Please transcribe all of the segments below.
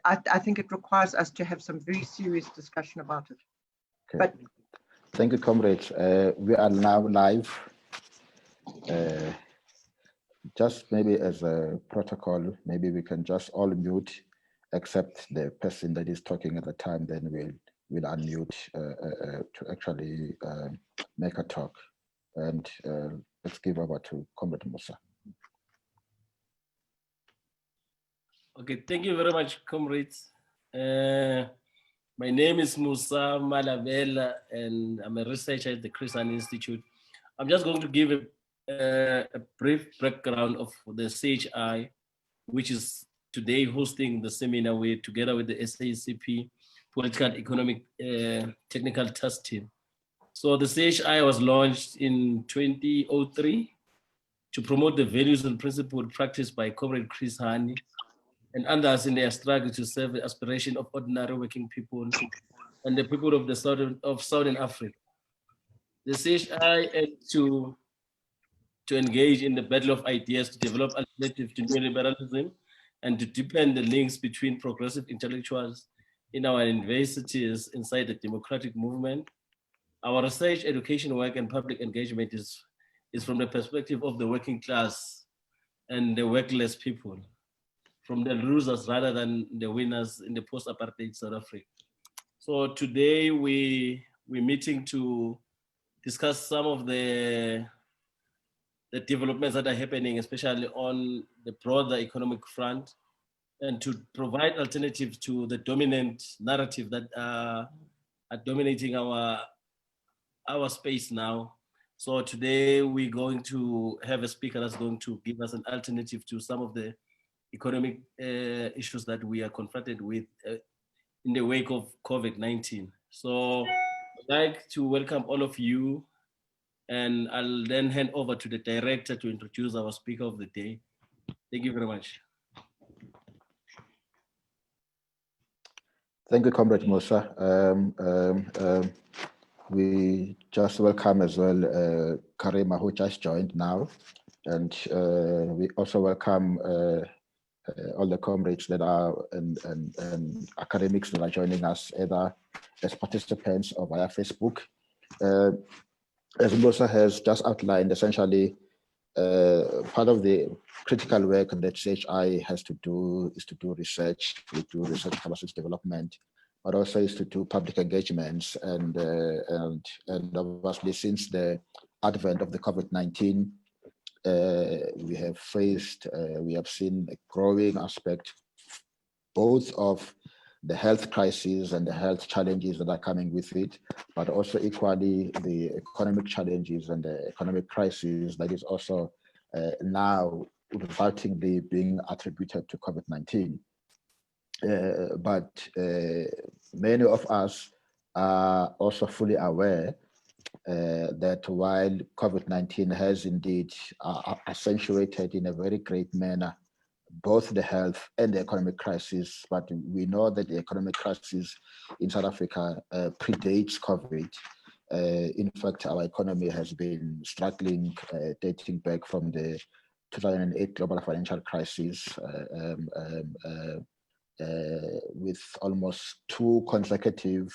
I think it requires us to have some very serious discussion about it. Okay. But thank you, comrades. We are now live. Just maybe as a protocol, maybe we can just all mute, except the person that is talking at the time. Then we'll unmute to actually make a talk. And let's give over to Comrade Musa. Okay, thank you very much, comrades. My name is Musa Malabela, and I'm a researcher at the Crises Institute. I'm just going to give a brief background of the CHI, which is today hosting the seminar together with the SACP Political Economic Technical Task Team. So the CHI was launched in 2003 to promote the values and principles practiced by Comrade Chris Hani and others in their struggle to serve the aspiration of ordinary working people and the people of Southern Africa. The CHI aims to engage in the battle of ideas to develop alternatives to neoliberalism and to deepen the links between progressive intellectuals in our universities inside the democratic movement. Our research, education work, and public engagement is from the perspective of the working class and the workless people, from the losers rather than the winners in the post-apartheid South Africa. So today we're meeting to discuss some of the developments that are happening, especially on the broader economic front, and to provide alternatives to the dominant narrative that are dominating our space now. So today we're going to have a speaker that's going to give us an alternative to some of the economic issues that we are confronted with in the wake of COVID-19. So I'd like to welcome all of you, and I'll then hand over to the director to introduce our speaker of the day. Thank you very much. Thank you, Comrade Musa. We just welcome as well Karima, who just joined now. And we also welcome all the comrades that are and academics that are joining us either as participants or via Facebook. As Musa has just outlined, essentially, part of the critical work that CHI has to do is to do research. We do research capacity development, but also is to do public engagements. And obviously, since the advent of the COVID-19, we have seen a growing aspect, both of the health crisis and the health challenges that are coming with it, but also equally the economic challenges and the economic crisis that is also now resultingly being attributed to COVID-19. But many of us are also fully aware that while COVID-19 has indeed accentuated in a very great manner both the health and the economic crisis, but we know that the economic crisis in South Africa predates COVID. In fact, our economy has been struggling dating back from the 2008 global financial crisis with almost 2 consecutive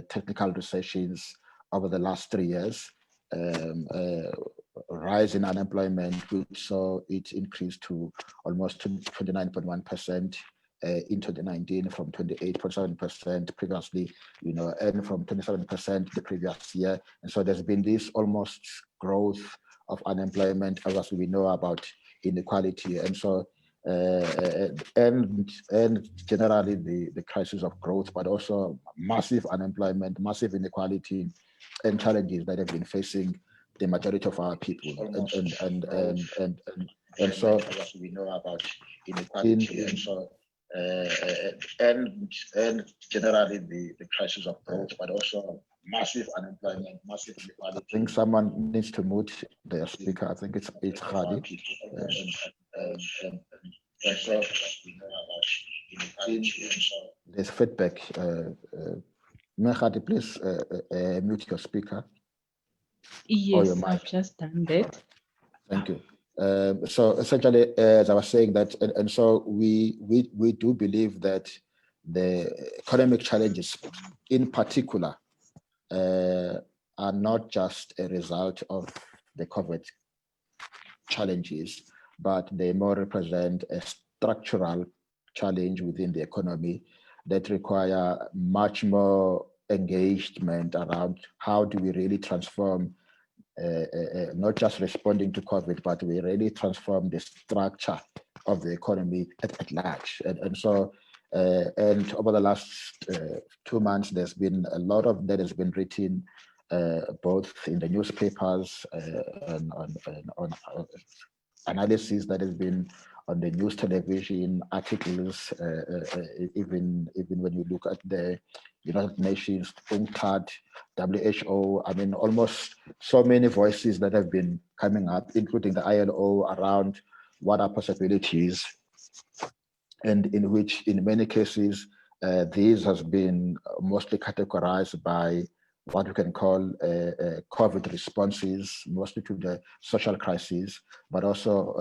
technical recessions over the last 3 years. Rise in unemployment, which saw it increase to almost 29.1% in 2019 from 28.7% previously, and from 27% the previous year. And so there's been this almost growth of unemployment, as we know about inequality. And so, and generally the crisis of growth, but also massive unemployment, massive inequality, and challenges that have been facing the majority of our people, and so as we know about inequality, and so and generally the crisis of growth, but also massive unemployment, massive inequality. I think someone needs to mute their speaker. I think it's Khadi. And so as we know about inequality, and so there's feedback. Khadi, please mute your speaker. Yes, I've just done that. Thank you. So essentially, as I was saying that, and so we do believe that the economic challenges in particular are not just a result of the COVID challenges, but they more represent a structural challenge within the economy that require much more engagement around how do we really transform not just responding to COVID, but we really transform the structure of the economy at large. And so, and over the last 2 months, there's been a lot of that has been written, both in the newspapers and on analysis that has been on the news, television, articles, even when you look at the United Nations, UNCTAD, WHO, I mean, almost so many voices that have been coming up, including the ILO, around what are possibilities, and in which, in many cases, these has been mostly categorized by what you can call COVID responses, mostly to the social crisis, but also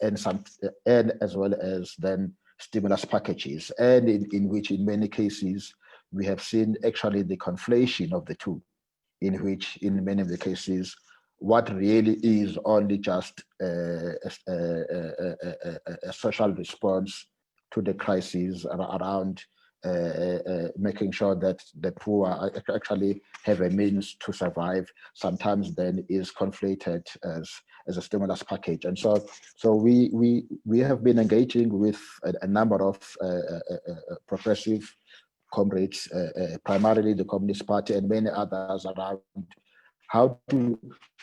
and as well as then stimulus packages, and in which, in many cases, we have seen actually the conflation of the two, in which, in many of the cases, what really is only just a social response to the crisis around making sure that the poor actually have a means to survive, sometimes then is conflated as a stimulus package. And so we have been engaging with a number of progressive comrades, primarily the Communist Party and many others, around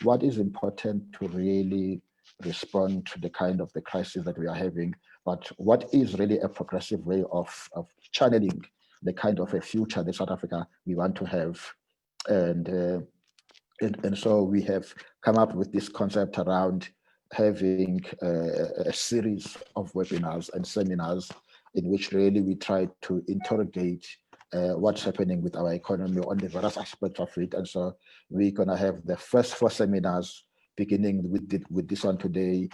what is important to really respond to the kind of the crisis that we are having, but what is really a progressive way of channeling the kind of a future that South Africa we want to have. And so we have come up with this concept around having a series of webinars and seminars in which really we try to interrogate what's happening with our economy on the various aspects of it. And so we're going to have the first 4 seminars, beginning with this one today,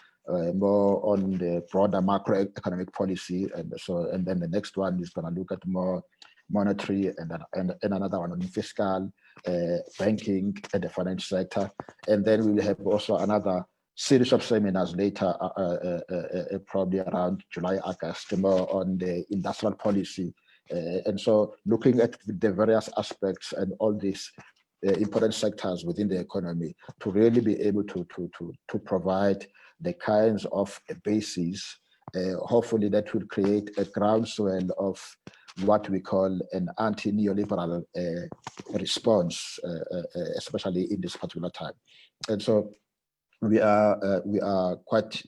more on the broader macroeconomic policy. And then the next one is going to look at more monetary, and another one on fiscal, banking, and the financial sector. And then we will have also another series of seminars later, probably around July, August, more on the industrial policy. And so looking at the various aspects and all these important sectors within the economy to really be able to provide the kinds of bases, hopefully that will create a groundswell of what we call an anti-neoliberal response, especially in this particular time. And so we are quite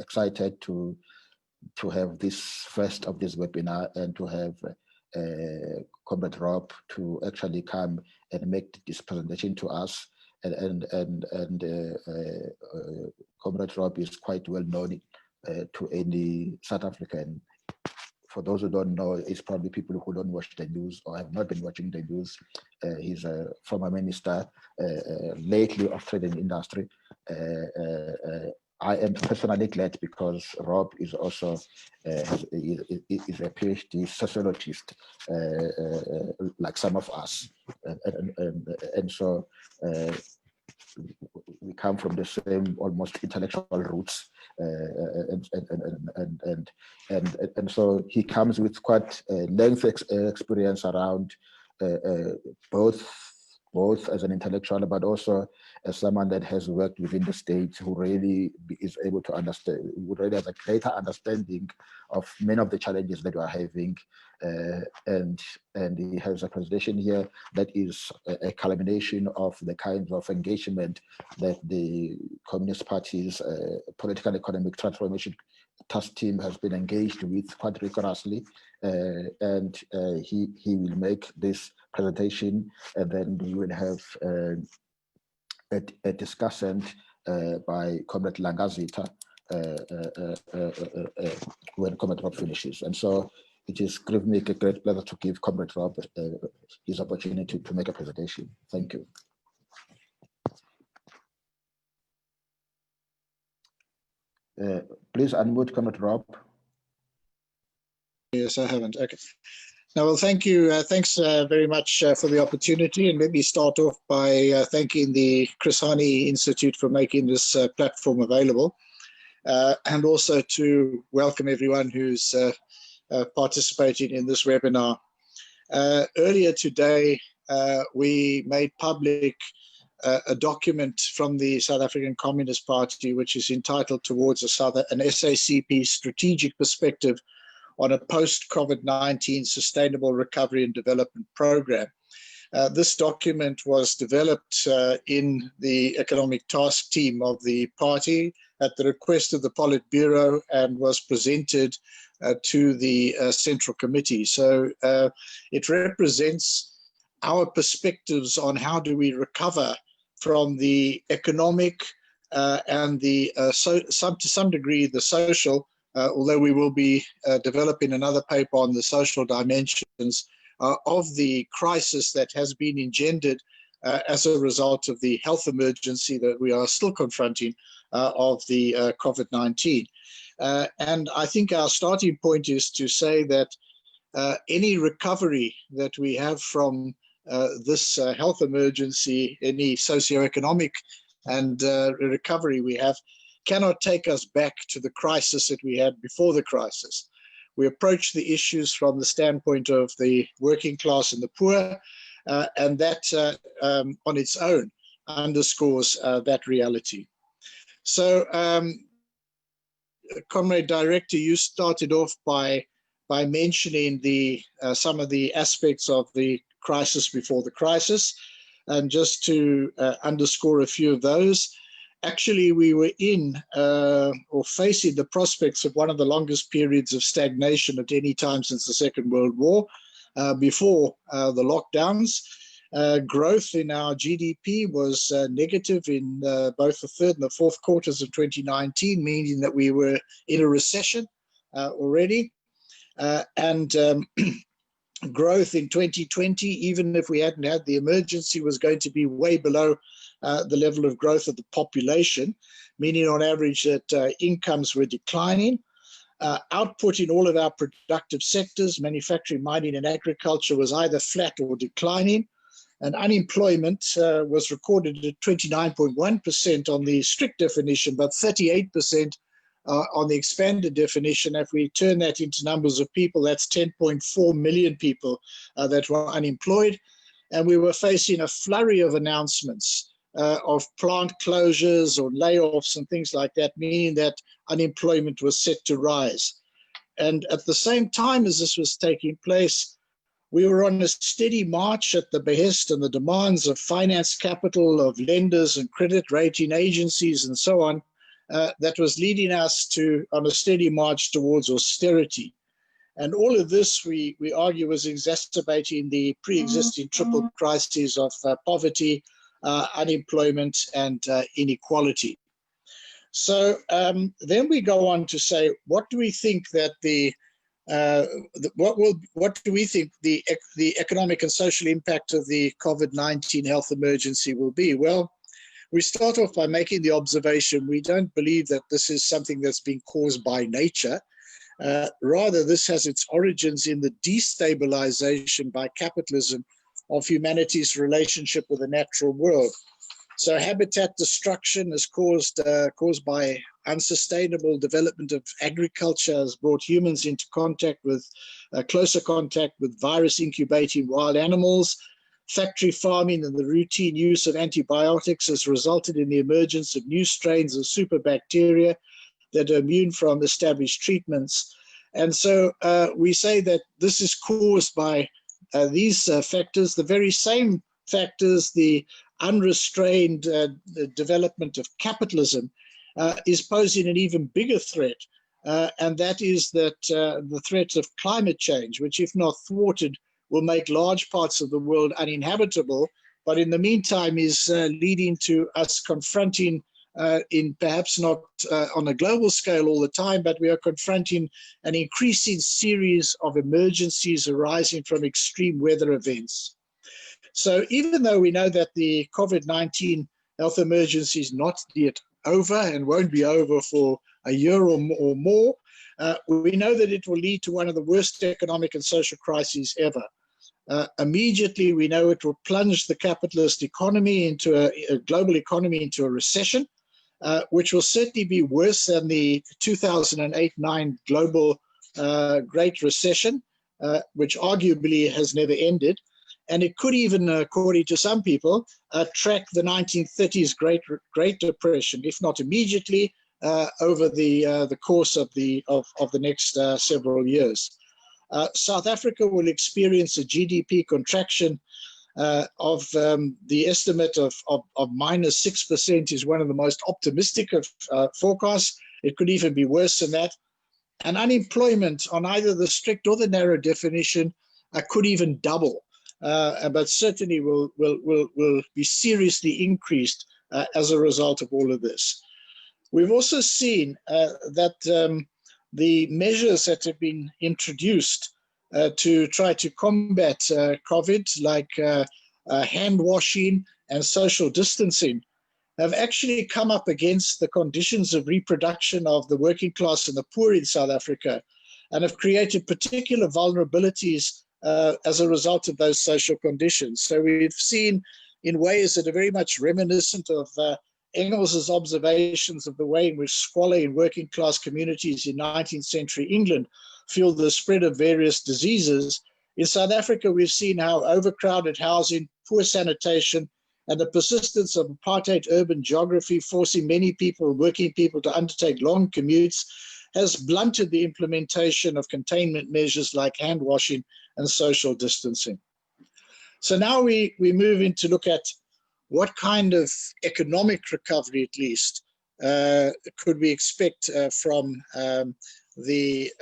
excited to have this first of this webinar, and to have Comrade Rob to actually come and make this presentation to us. And Comrade Rob is quite well known to any South African. For those who don't know, it's probably people who don't watch the news or have not been watching the news. He's a former minister, lately of trade and industry. I am personally glad because Rob is also is a PhD sociologist, like some of us, and so we come from the same almost intellectual roots, and so he comes with quite a lengthy experience around both as an intellectual, but also as someone that has worked within the state, who really is able to understand, who really has a greater understanding of many of the challenges that we are having. And he has a presentation here that is a culmination of the kinds of engagement that the Communist Party's political and economic transformation task team has been engaged with quite rigorously. And he will make this presentation, and then we will have a discussant by Comrade Langazita when Comrade Rob finishes. And so it is give me a great pleasure to give Comrade Rob his opportunity to make a presentation. Thank you. Please unmute Comrade Rob. Yes, I haven't. Okay. Now, well, thank you. Thanks very much for the opportunity. And let me start off by thanking the Chris Hani Institute for making this platform available. And also to welcome everyone who's participating in this webinar. Earlier today, we made public a document from the South African Communist Party, which is entitled Towards an SACP Strategic Perspective on a Post-COVID-19 Sustainable Recovery and Development Program. This document was developed in the Economic Task Team of the party at the request of the Politburo and was presented to the Central Committee. So it represents our perspectives on how do we recover from the economic and the to some degree the social, although we will be developing another paper on the social dimensions of the crisis that has been engendered as a result of the health emergency that we are still confronting of the COVID-19. And I think our starting point is to say that any recovery that we have from this health emergency, any socioeconomic and recovery we have, cannot take us back to the crisis that we had before the crisis. We approach the issues from the standpoint of the working class and the poor, and that on its own underscores that reality. So, Comrade Director, you started off by mentioning some of the aspects of the crisis before the crisis, and just to underscore a few of those. Actually, we were in or facing the prospects of one of the longest periods of stagnation at any time since the Second World War, before the lockdowns. Growth in our GDP was negative in both the third and the fourth quarters of 2019, meaning that we were in a recession already. Growth in 2020, even if we hadn't had the emergency, was going to be way below the level of growth of the population, meaning on average that incomes were declining. Output in all of our productive sectors, manufacturing, mining, and agriculture, was either flat or declining. And unemployment was recorded at 29.1% on the strict definition, but 38% on the expanded definition. If we turn that into numbers of people, that's 10.4 million people that were unemployed. And we were facing a flurry of announcements of plant closures or layoffs and things like that, meaning that unemployment was set to rise. And at the same time as this was taking place, we were on a steady march at the behest and the demands of finance capital, of lenders and credit rating agencies and so on, that was leading us on a steady march towards austerity. And all of this, we argue, was exacerbating the pre-existing triple crises of poverty, unemployment, and inequality. So then we go on to say, what do we think that what do we think the economic and social impact of the COVID-19 health emergency will be? Well, we start off by making the observation we don't believe that this is something that's been caused by nature. Rather, this has its origins in the destabilization by capitalism of humanity's relationship with the natural world. So habitat destruction is caused by unsustainable development of agriculture, has brought humans into closer contact with virus incubating wild animals. Factory farming and the routine use of antibiotics has resulted in the emergence of new strains of superbacteria that are immune from established treatments. And so we say that this is caused by these factors, the very same factors, the unrestrained development of capitalism is posing an even bigger threat. And that is that the threat of climate change, which if not thwarted, will make large parts of the world uninhabitable, but in the meantime is leading to us confronting, in perhaps not on a global scale all the time, but we are confronting an increasing series of emergencies arising from extreme weather events. So even though we know that the COVID-19 health emergency is not yet over and won't be over for a year or more, we know that it will lead to one of the worst economic and social crises ever. Immediately, we know it will plunge the capitalist economy into a global economy into a recession, which will certainly be worse than the 2008-9 global Great Recession, which arguably has never ended. And it could even, according to some people, track the 1930s Great Depression, if not immediately, over the course of the next several years. South Africa will experience a GDP contraction of the estimate of -6% is one of the most optimistic of forecasts. It could even be worse than that. And unemployment on either the strict or the narrow definition could even double, but certainly will be seriously increased as a result of all of this. We've also seen that the measures that have been introduced to try to combat COVID, like hand washing and social distancing, have actually come up against the conditions of reproduction of the working class and the poor in South Africa, and have created particular vulnerabilities as a result of those social conditions. So we've seen in ways that are very much reminiscent of Engels's observations of the way in which squalor in working class communities in 19th century England fueled the spread of various diseases. In South Africa, we've seen how overcrowded housing, poor sanitation, and the persistence of apartheid urban geography forcing many people, working people, to undertake long commutes has blunted the implementation of containment measures like hand washing and social distancing. So now we move in to look at what kind of economic recovery, at least, could we expect from the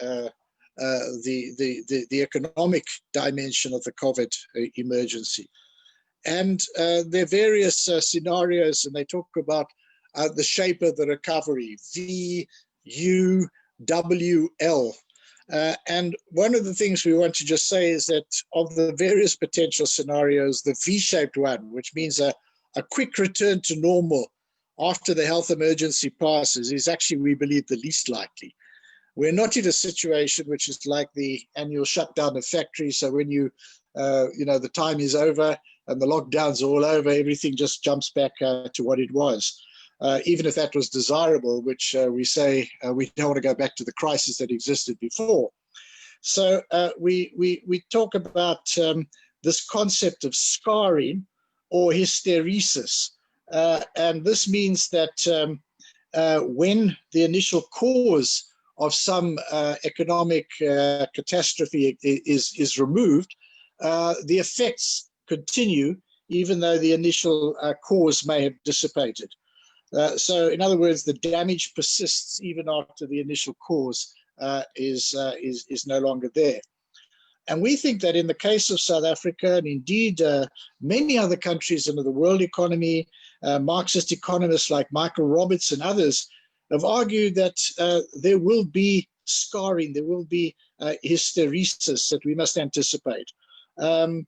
economic dimension of the COVID emergency. And there are various scenarios, and they talk about the shape of the recovery, V, U, W, L. And one of the things we want to just say is that of the various potential scenarios, the V-shaped one, which means a quick return to normal after the health emergency passes, is actually, we believe, the least likely. We're not in a situation which is like the annual shutdown of factories. So when the time is over and the lockdowns are all over, everything just jumps back to what it was. Even if that was desirable, which we say we don't want to go back to the crisis that existed before. So we talk about this concept of scarring or hysteresis. And this means that when the initial cause of some economic catastrophe is removed, the effects continue, even though the initial cause may have dissipated. So in other words, the damage persists even after the initial cause is no longer there. And we think that in the case of South Africa, and indeed many other countries in the world economy, Marxist economists like Michael Roberts and others have argued that there will be scarring, there will be hysteresis that we must anticipate. We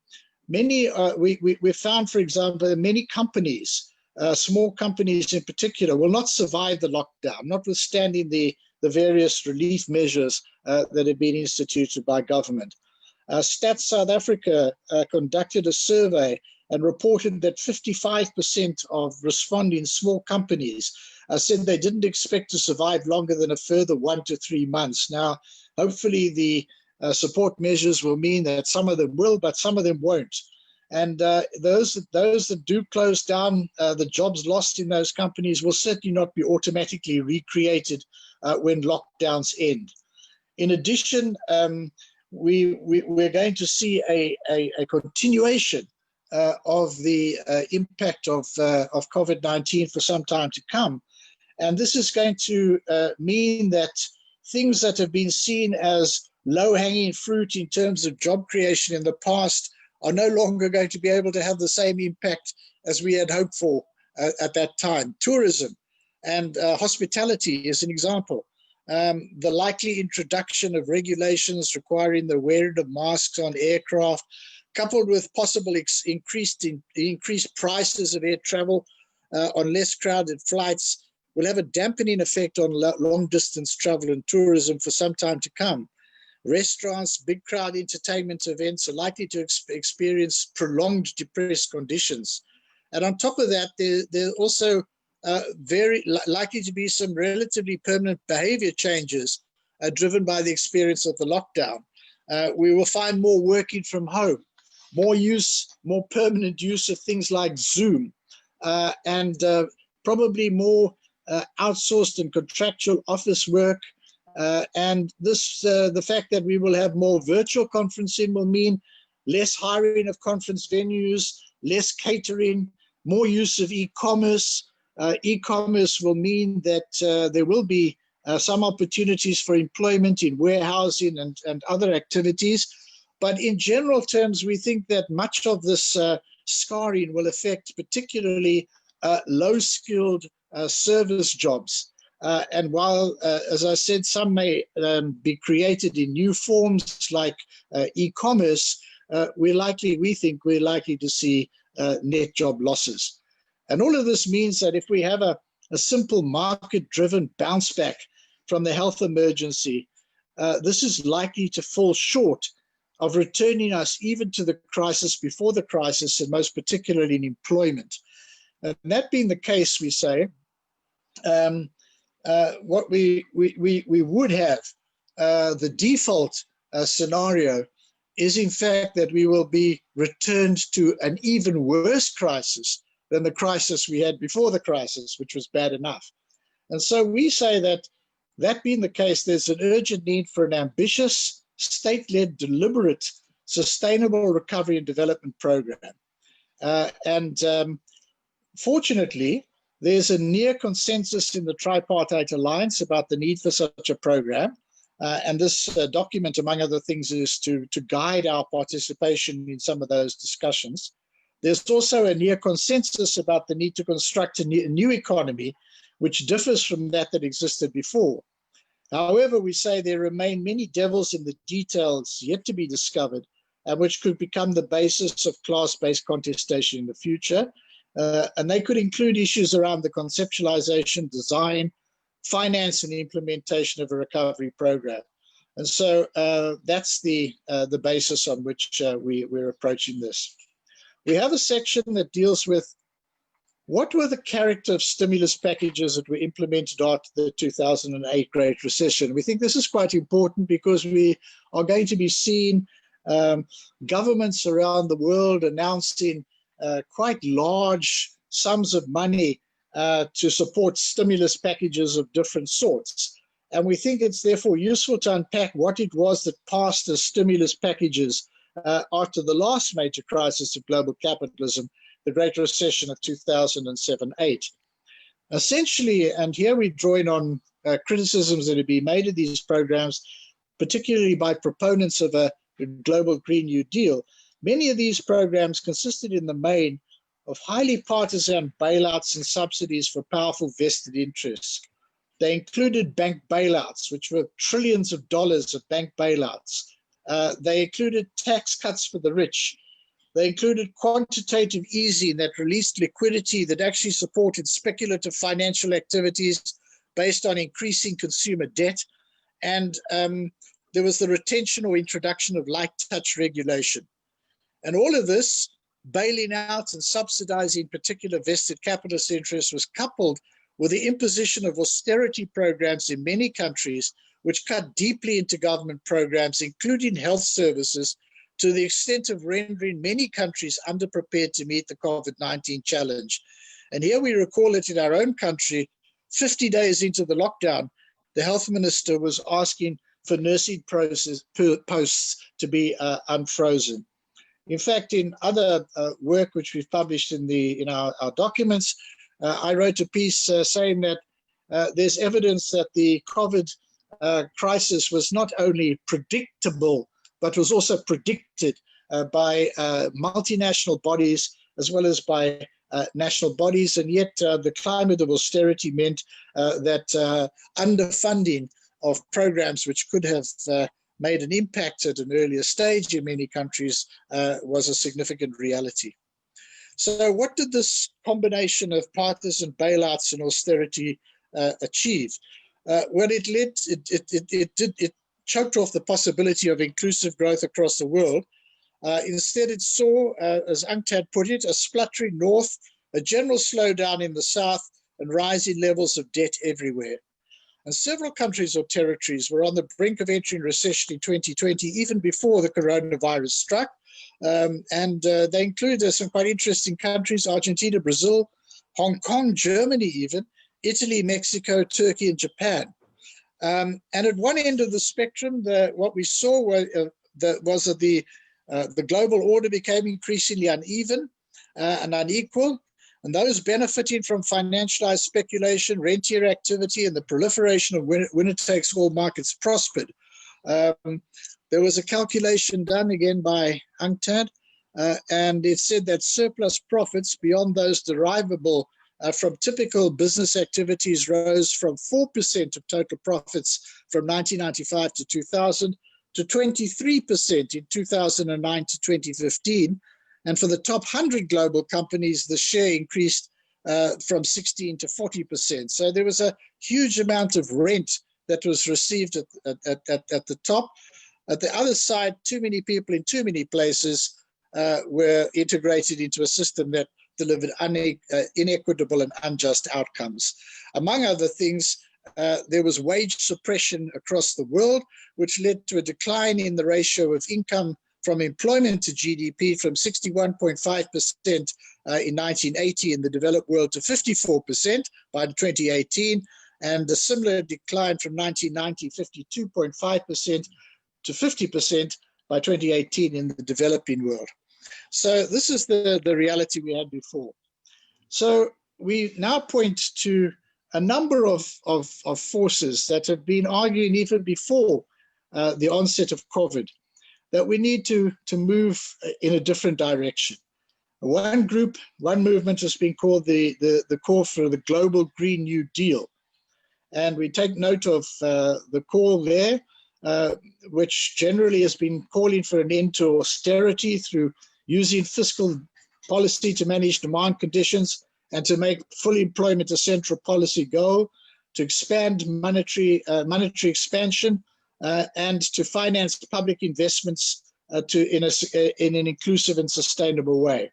found, for example, that many companies, small companies in particular, will not survive the lockdown, notwithstanding the various relief measures that have been instituted by government. Stats South Africa conducted a survey and reported that 55% of responding small companies said they didn't expect to survive longer than a further 1 to 3 months. Now, hopefully the support measures will mean that some of them will, but some of them won't. And those that do close down, the jobs lost in those companies will certainly not be automatically recreated when lockdowns end. In addition, we're going to see a continuation of the impact of COVID-19 for some time to come. And this is going to mean that things that have been seen as low-hanging fruit in terms of job creation in the past are no longer going to be able to have the same impact as we had hoped for at that time. Tourism and hospitality is an example. The likely introduction of regulations requiring the wearing of masks on aircraft, coupled with possible increased prices of air travel on less crowded flights, will have a dampening effect on long-distance travel and tourism for some time to come. Restaurants, big crowd entertainment events are likely to experience prolonged depressed conditions. And on top of that, there are also very likely to be some relatively permanent behavior changes driven by the experience of the lockdown. We will find more working from home, more permanent use of things like Zoom, and probably more outsourced and contractual office work. And this, the fact that we will have more virtual conferencing will mean less hiring of conference venues, less catering, more use of e-commerce. E-commerce will mean that there will be some opportunities for employment in warehousing and other activities. But in general terms, we think that much of this scarring will affect particularly low-skilled service jobs. And while, as I said, some may be created in new forms like e-commerce, we think we're likely to see net job losses. And all of this means that if we have a simple market-driven bounce back from the health emergency, this is likely to fall short of returning us even to the crisis before the crisis, and most particularly in employment. And that being the case, we say, what we would have, the default scenario is in fact that we will be returned to an even worse crisis than the crisis we had before the crisis, which was bad enough. And so we say that, that being the case, there's an urgent need for an ambitious, state-led, deliberate, sustainable recovery and development program. Fortunately, there's a near consensus in the Tripartite Alliance about the need for such a program. And this document, among other things, is to guide our participation in some of those discussions. There's also a near consensus about the need to construct a new economy, which differs from that existed before. However, we say there remain many devils in the details yet to be discovered, which could become the basis of class-based contestation in the future. And they could include issues around the conceptualization, design, finance, and implementation of a recovery program. And so that's the basis on which we're approaching this. We have a section that deals with what were the character of stimulus packages that were implemented after the 2008 Great Recession. We think this is quite important because we are going to be seeing governments around the world announcing quite large sums of money to support stimulus packages of different sorts. And we think it's therefore useful to unpack what it was that passed as stimulus packages after the last major crisis of global capitalism, the Great Recession of 2007-8. Essentially, and here we join on criticisms that have been made of these programs, particularly by proponents of a global Green New Deal, many of these programs consisted in the main of highly partisan bailouts and subsidies for powerful vested interests. They included bank bailouts, which were trillions of dollars of bank bailouts. They included tax cuts for the rich. They included quantitative easing that released liquidity that actually supported speculative financial activities based on increasing consumer debt. And there was the retention or introduction of light touch regulation. And all of this, bailing out and subsidizing particular vested capitalist interests, was coupled with the imposition of austerity programs in many countries, which cut deeply into government programs, including health services, to the extent of rendering many countries underprepared to meet the COVID-19 challenge. And here we recall it in our own country, 50 days into the lockdown, the health minister was asking for nursing posts to be unfrozen. In fact, in other work which we've published in our documents, I wrote a piece saying that there's evidence that the COVID crisis was not only predictable, but was also predicted by multinational bodies as well as by national bodies. And yet the climate of austerity meant that underfunding of programs which could have made an impact at an earlier stage in many countries was a significant reality. So what did this combination of partisan bailouts and austerity achieve. What it led, it choked off the possibility of inclusive growth across the world. Instead, it saw, as UNCTAD put it, a spluttering north, a general slowdown in the south, and rising levels of debt everywhere. And several countries or territories were on the brink of entering recession in 2020, even before the coronavirus struck. They included some quite interesting countries: Argentina, Brazil, Hong Kong, Germany even, Italy, Mexico, Turkey, and Japan. And at one end of the spectrum, what we saw was that the global order became increasingly uneven and unequal, and those benefiting from financialized speculation, rentier activity, and the proliferation of winner-takes-all markets prospered. There was a calculation done again by UNCTAD, and it said that surplus profits beyond those derivable from typical business activities rose from 4% of total profits from 1995 to 2000 to 23% in 2009 to 2015. And for the top 100 global companies, the share increased from 16 to 40%. So there was a huge amount of rent that was received at the top. At the other side, too many people in too many places were integrated into a system that delivered inequitable and unjust outcomes. Among other things, there was wage suppression across the world, which led to a decline in the ratio of income from employment to GDP from 61.5% in 1980 in the developed world to 54% by 2018, and a similar decline from 1990, 52.5% to 50% by 2018 in the developing world. So this is the reality we had before. So we now point to a number of forces that have been arguing even before the onset of COVID, that we need to move in a different direction. One group, one movement has been called the call for the Global Green New Deal. And we take note of the call there, which generally has been calling for an end to austerity through using fiscal policy to manage demand conditions and to make full employment a central policy goal, to expand monetary expansion, and to finance public investments in an inclusive and sustainable way.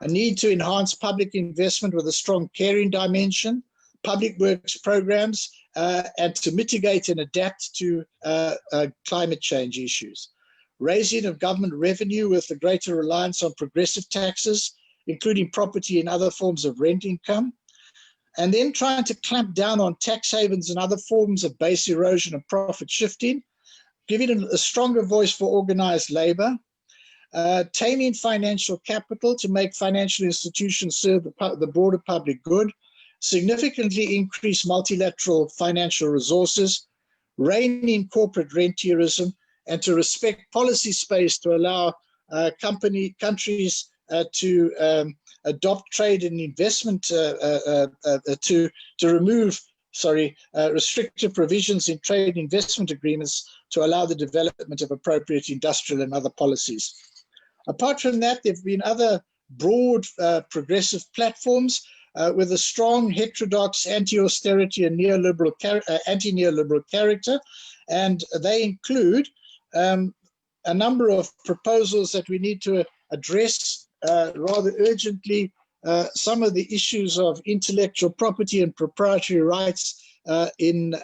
A need to enhance public investment with a strong caring dimension, public works programs, and to mitigate and adapt to climate change issues. Raising of government revenue with a greater reliance on progressive taxes, including property and other forms of rent income, and then trying to clamp down on tax havens and other forms of base erosion and profit shifting, giving a stronger voice for organized labor, taming financial capital to make financial institutions serve the broader public good, significantly increase multilateral financial resources, rein in corporate rentierism, and to respect policy space to allow countries to adopt trade and investment to remove restrictive provisions in trade investment agreements to allow the development of appropriate industrial and other policies. Apart from that, there have been other broad progressive platforms with a strong heterodox anti-austerity and anti-neoliberal character, and they include a number of proposals that we need to address rather urgently. Some of the issues of intellectual property and proprietary rights in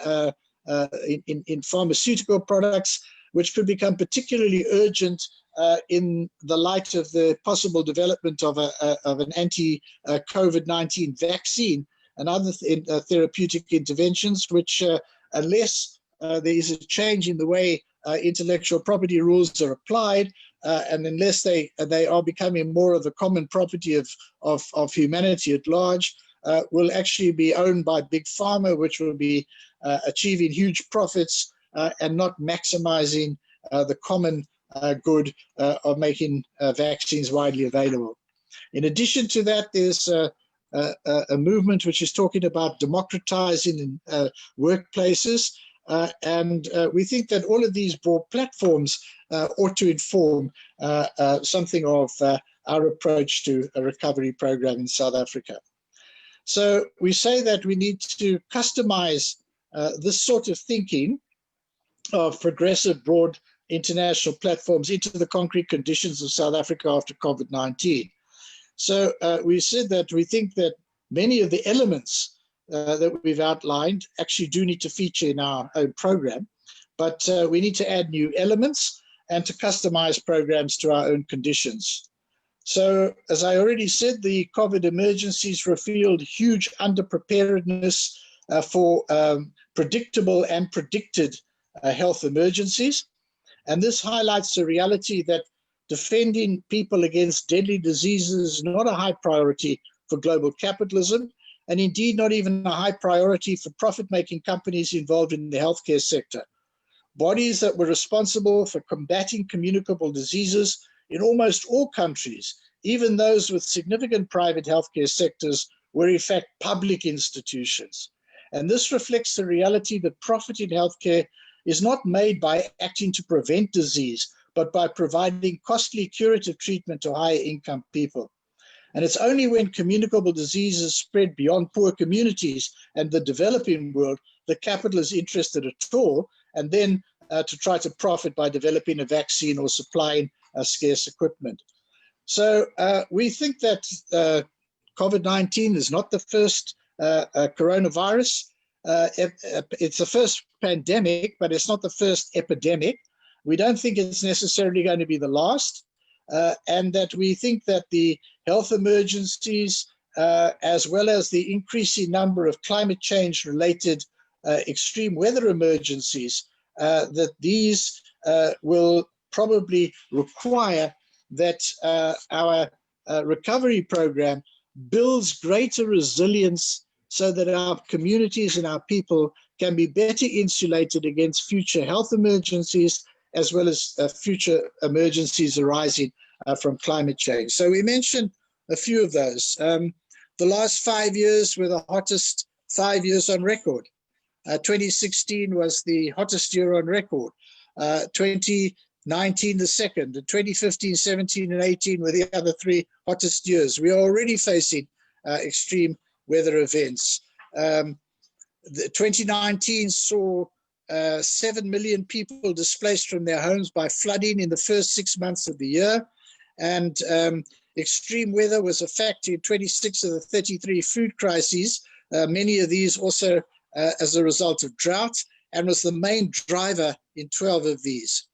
pharmaceutical products, which could become particularly urgent in the light of the possible development of an anti-COVID-19 vaccine and other therapeutic interventions, which unless there is a change in the way intellectual property rules are applied, and unless they are becoming more of the common property of humanity at large, will actually be owned by big pharma, which will be achieving huge profits and not maximizing the common good of making vaccines widely available. In addition to that, there's a movement which is talking about democratizing workplaces. And we think that all of these broad platforms ought to inform something of our approach to a recovery program in South Africa. So we say that we need to customize this sort of thinking of progressive, broad international platforms into the concrete conditions of South Africa after COVID-19. So we said that we think that many of the elements that we've outlined actually do need to feature in our own program, but we need to add new elements and to customize programs to our own conditions. So, as I already said, the COVID emergencies revealed huge underpreparedness for predictable and predicted health emergencies. And this highlights the reality that defending people against deadly diseases is not a high priority for global capitalism, and indeed not even a high priority for profit-making companies involved in the healthcare sector. Bodies that were responsible for combating communicable diseases in almost all countries, even those with significant private healthcare sectors, were in fact public institutions. And this reflects the reality that profit in healthcare is not made by acting to prevent disease, but by providing costly curative treatment to higher income people. And it's only when communicable diseases spread beyond poor communities and the developing world that capital is interested at all, and then to try to profit by developing a vaccine or supplying scarce equipment. So we think that COVID-19 is not the first coronavirus. It's the first pandemic, but it's not the first epidemic. We don't think it's necessarily going to be the last, and that we think that the health emergencies, as well as the increasing number of climate change related extreme weather emergencies, that these will probably require that our recovery program builds greater resilience so that our communities and our people can be better insulated against future health emergencies, as well as future emergencies arising from climate change. So we mentioned a few of those. The last 5 years were the hottest 5 years on record. 2016 was the hottest year on record. 2019 the second, and 2015, 17, and 18 were the other three hottest years. We are already facing extreme weather events. 2019 saw 7 million people displaced from their homes by flooding in the first 6 months of the year. And extreme weather was a factor in 26 of the 33 food crises, many of these also as a result of drought, and was the main driver in 12 of these.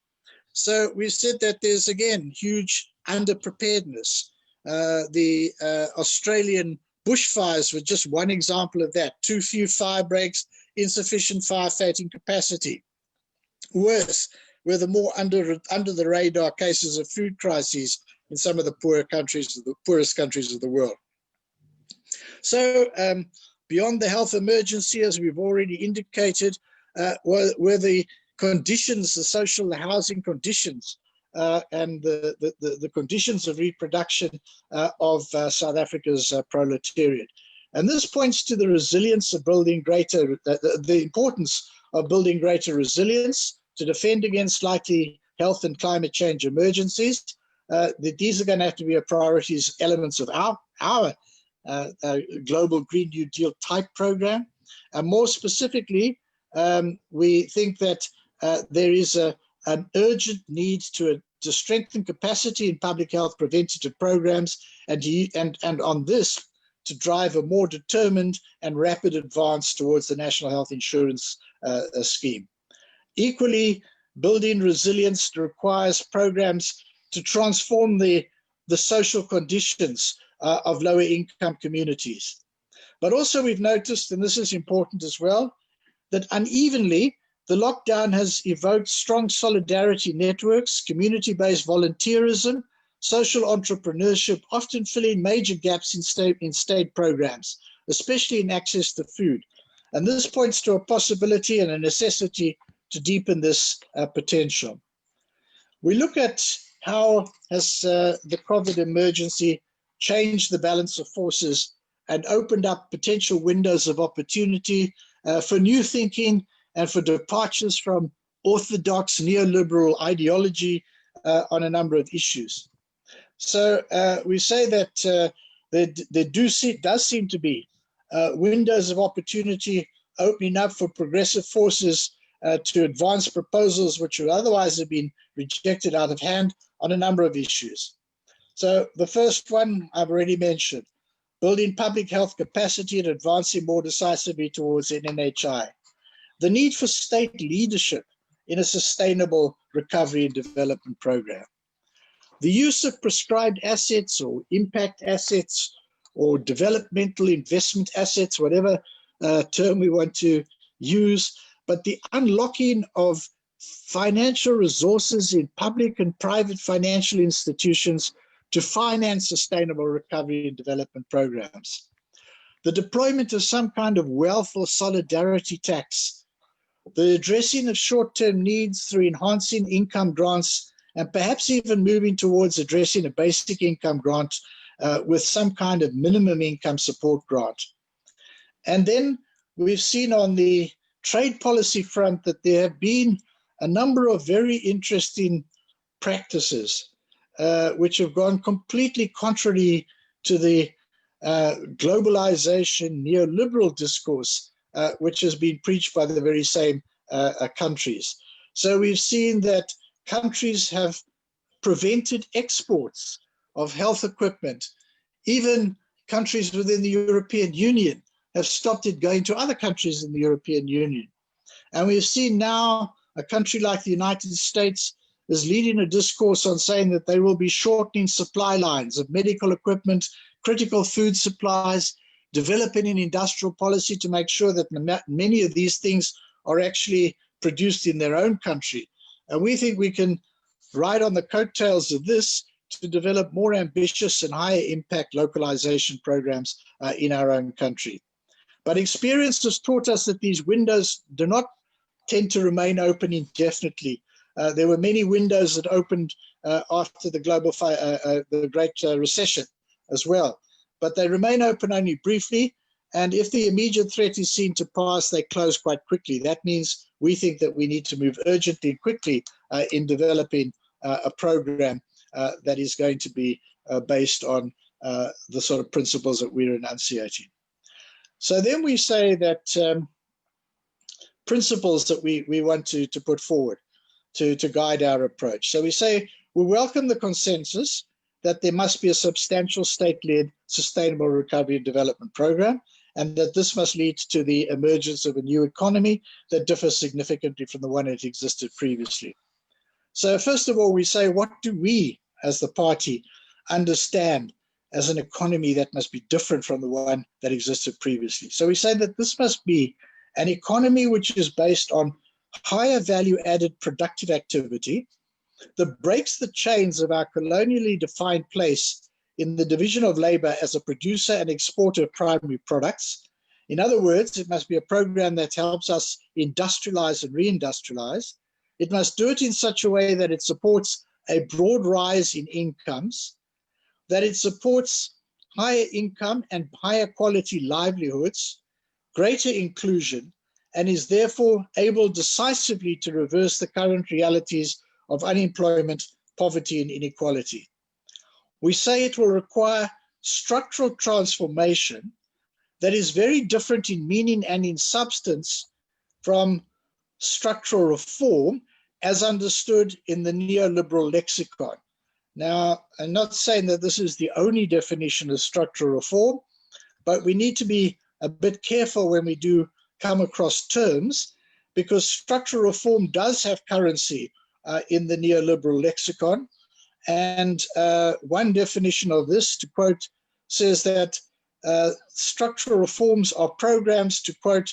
So we said that there's, again, huge underpreparedness. The Australian bushfires were just one example of that. Too few fire breaks, insufficient firefighting capacity. Worse were the more under the radar cases of food crises in some of the poorest countries of the world. So beyond the health emergency, as we've already indicated, were the conditions, the social, the housing conditions, and the conditions of reproduction of South Africa's proletariat. And this points to the resilience of building greater, the importance of building greater resilience to defend against likely health and climate change emergencies. These are going to have to be a priorities elements of our global Green New Deal type program. And more specifically, we think that there is an urgent need to strengthen capacity in public health preventative programs, and on this to drive a more determined and rapid advance towards the National Health Insurance scheme. Equally, building resilience requires programs to transform the social conditions of lower income communities. But also we've noticed, and this is important as well, that unevenly, the lockdown has evoked strong solidarity networks, community-based volunteerism, social entrepreneurship, often filling major gaps in state programs, especially in access to food. And this points to a possibility and a necessity to deepen this potential. We look at how has the COVID emergency changed the balance of forces and opened up potential windows of opportunity for new thinking and for departures from orthodox neoliberal ideology on a number of issues. So we say that there does seem to be windows of opportunity opening up for progressive forces to advance proposals which would otherwise have been rejected out of hand on a number of issues. So the first one I've already mentioned, building public health capacity and advancing more decisively towards NNHI. The need for state leadership in a sustainable recovery and development program. The use of prescribed assets or impact assets or developmental investment assets, whatever term we want to use, but the unlocking of financial resources in public and private financial institutions to finance sustainable recovery and development programs. The deployment of some kind of wealth or solidarity tax. The addressing of short-term needs through enhancing income grants and perhaps even moving towards addressing a basic income grant with some kind of minimum income support grant. And then we've seen on the trade policy front that there have been a number of very interesting practices which have gone completely contrary to the globalization neoliberal discourse which has been preached by the very same countries. So we've seen that countries have prevented exports of health equipment. Even countries within the European Union have stopped it going to other countries in the European Union. And we've seen now a country like the United States is leading a discourse on saying that they will be shortening supply lines of medical equipment, critical food supplies, developing an industrial policy to make sure that many of these things are actually produced in their own country. And we think we can ride on the coattails of this to develop more ambitious and higher impact localization programs in our own country. But experience has taught us that these windows do not tend to remain open indefinitely. There were many windows that opened after the Great Recession as well, but they remain open only briefly. And if the immediate threat is seen to pass, they close quite quickly. That means we think that we need to move urgently and quickly in developing a program that is going to be based on the sort of principles that we're enunciating. So then we say that principles that we want to put forward to guide our approach. So we say we welcome the consensus that there must be a substantial state-led sustainable recovery and development program, and that this must lead to the emergence of a new economy that differs significantly from the one that existed previously. So first of all, we say, what do we as the party understand as an economy that must be different from the one that existed previously? So we say that this must be an economy which is based on higher value added productive activity that breaks the chains of our colonially defined place in the division of labor as a producer and exporter of primary products. In other words, it must be a program that helps us industrialize and reindustrialize. It must do it in such a way that it supports a broad rise in incomes, that it supports higher income and higher quality livelihoods, greater inclusion, and is therefore able decisively to reverse the current realities of unemployment, poverty, and inequality. We say it will require structural transformation that is very different in meaning and in substance from structural reform as understood in the neoliberal lexicon. Now, I'm not saying that this is the only definition of structural reform, but we need to be a bit careful when we do come across terms, because structural reform does have currency in the neoliberal lexicon. And one definition of this, to quote, says that structural reforms are programs to, quote,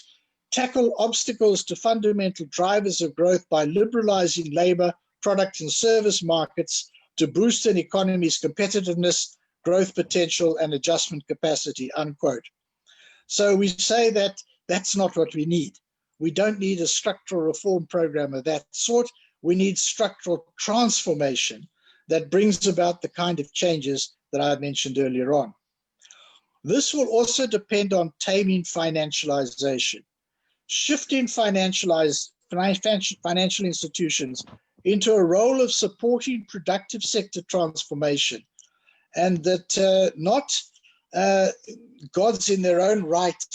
tackle obstacles to fundamental drivers of growth by liberalizing labor, product and service markets to boost an economy's competitiveness, growth potential, and adjustment capacity, unquote. So we say that that's not what we need. We don't need a structural reform program of that sort. We need structural transformation that brings about the kind of changes that I mentioned earlier on. This will also depend on taming financialization, shifting financial institutions into a role of supporting productive sector transformation, and that not gods in their own right,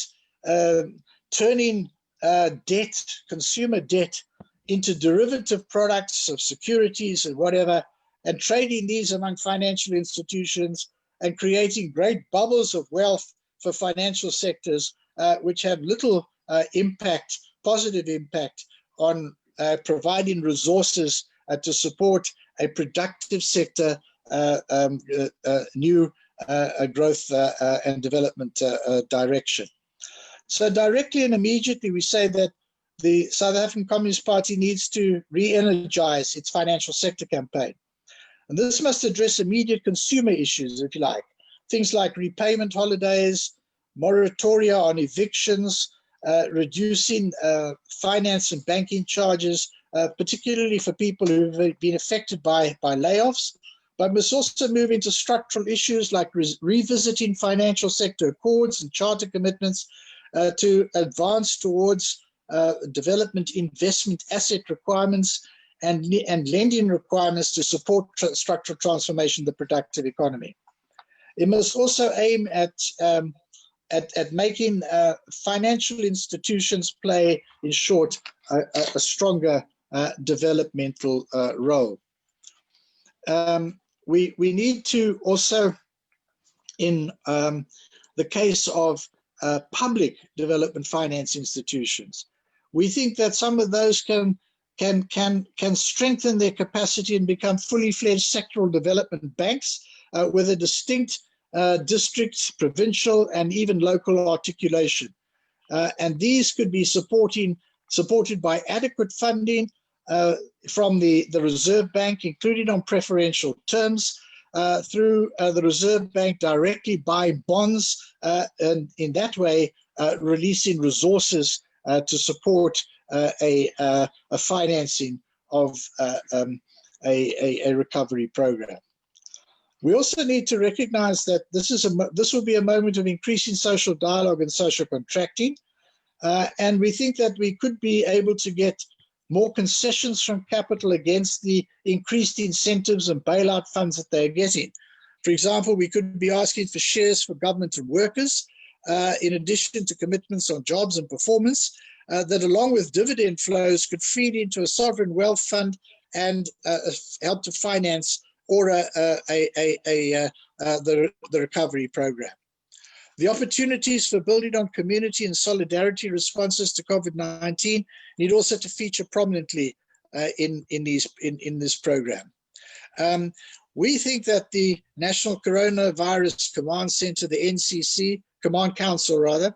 turning debt, consumer debt, into derivative products of securities and whatever, and trading these among financial institutions and creating great bubbles of wealth for financial sectors, which have little impact, positive impact on providing resources to support a productive sector, new growth and development direction. So directly and immediately we say that the South African Communist Party needs to re-energize its financial sector campaign. And this must address immediate consumer issues, if you like. Things like repayment holidays, moratoria on evictions, reducing finance and banking charges, particularly for people who've been affected by layoffs, but must also move into structural issues like revisiting financial sector accords and charter commitments to advance towards development investment asset requirements and lending requirements to support structural transformation of the productive economy. It must also aim at making financial institutions play, in short, a stronger developmental role. We need to also, in the case of public development finance institutions, we think that some of those can strengthen their capacity and become fully fledged sectoral development banks with a distinct district, provincial, and even local articulation. And these could be supported by adequate funding from the Reserve Bank, including on preferential terms, through the Reserve Bank directly buying bonds, and in that way releasing resources to support a financing of a recovery program. We also need to recognize that this will be a moment of increasing social dialogue and social contracting, and we think that we could be able to get more concessions from capital against the increased incentives and bailout funds that they're getting. For example, we could be asking for shares for government and workers, in addition to commitments on jobs and performance, that along with dividend flows could feed into a sovereign wealth fund and help to finance or the recovery program. The opportunities for building on community and solidarity responses to COVID-19 need also to feature prominently in this program. We think that the National Coronavirus Command Center, the NCC, Command Council rather,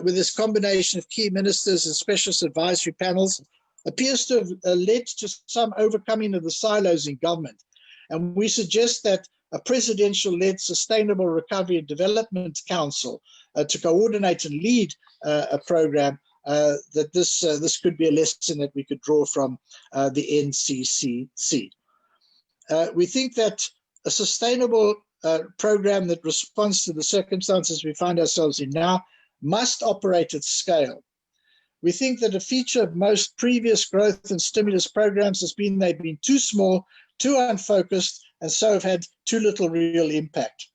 with this combination of key ministers and specialist advisory panels, appears to have led to some overcoming of the silos in government. And we suggest that a presidential-led Sustainable Recovery and Development Council to coordinate and lead a program, that this could be a lesson that we could draw from the NCCC. We think that a sustainable program that responds to the circumstances we find ourselves in now must operate at scale. We think that a feature of most previous growth and stimulus programs has been they've been too small, too unfocused, and so have had too little real impact.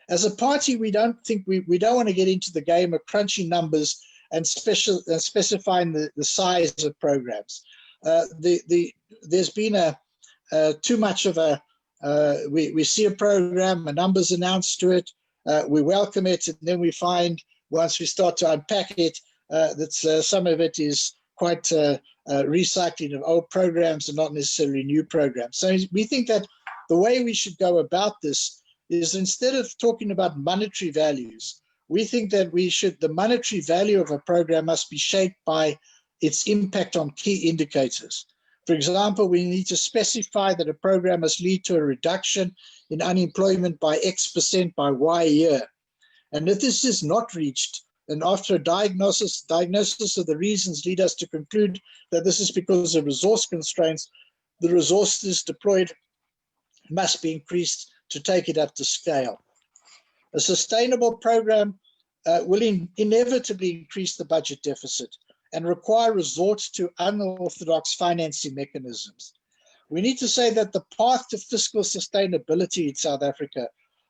As a party, we don't want to get into the game of crunching numbers and specifying the size of programs. There's been too much of a we see a program, a numbers announced to it, we welcome it, and then we find once we start to unpack it that some of it is quite recycling of old programs and not necessarily new programs. So we think that the way we should go about this is, instead of talking about monetary values, we think that the monetary value of a program must be shaped by its impact on key indicators. For example, we need to specify that a program must lead to a reduction in unemployment by X% by Y year. And if this is not reached, and after a diagnosis of the reasons lead us to conclude that this is because of resource constraints, the resources deployed must be increased to take it up to scale. A sustainable program will inevitably increase the budget deficit and require resort to unorthodox financing mechanisms. We need to say that the path to fiscal sustainability in South Africa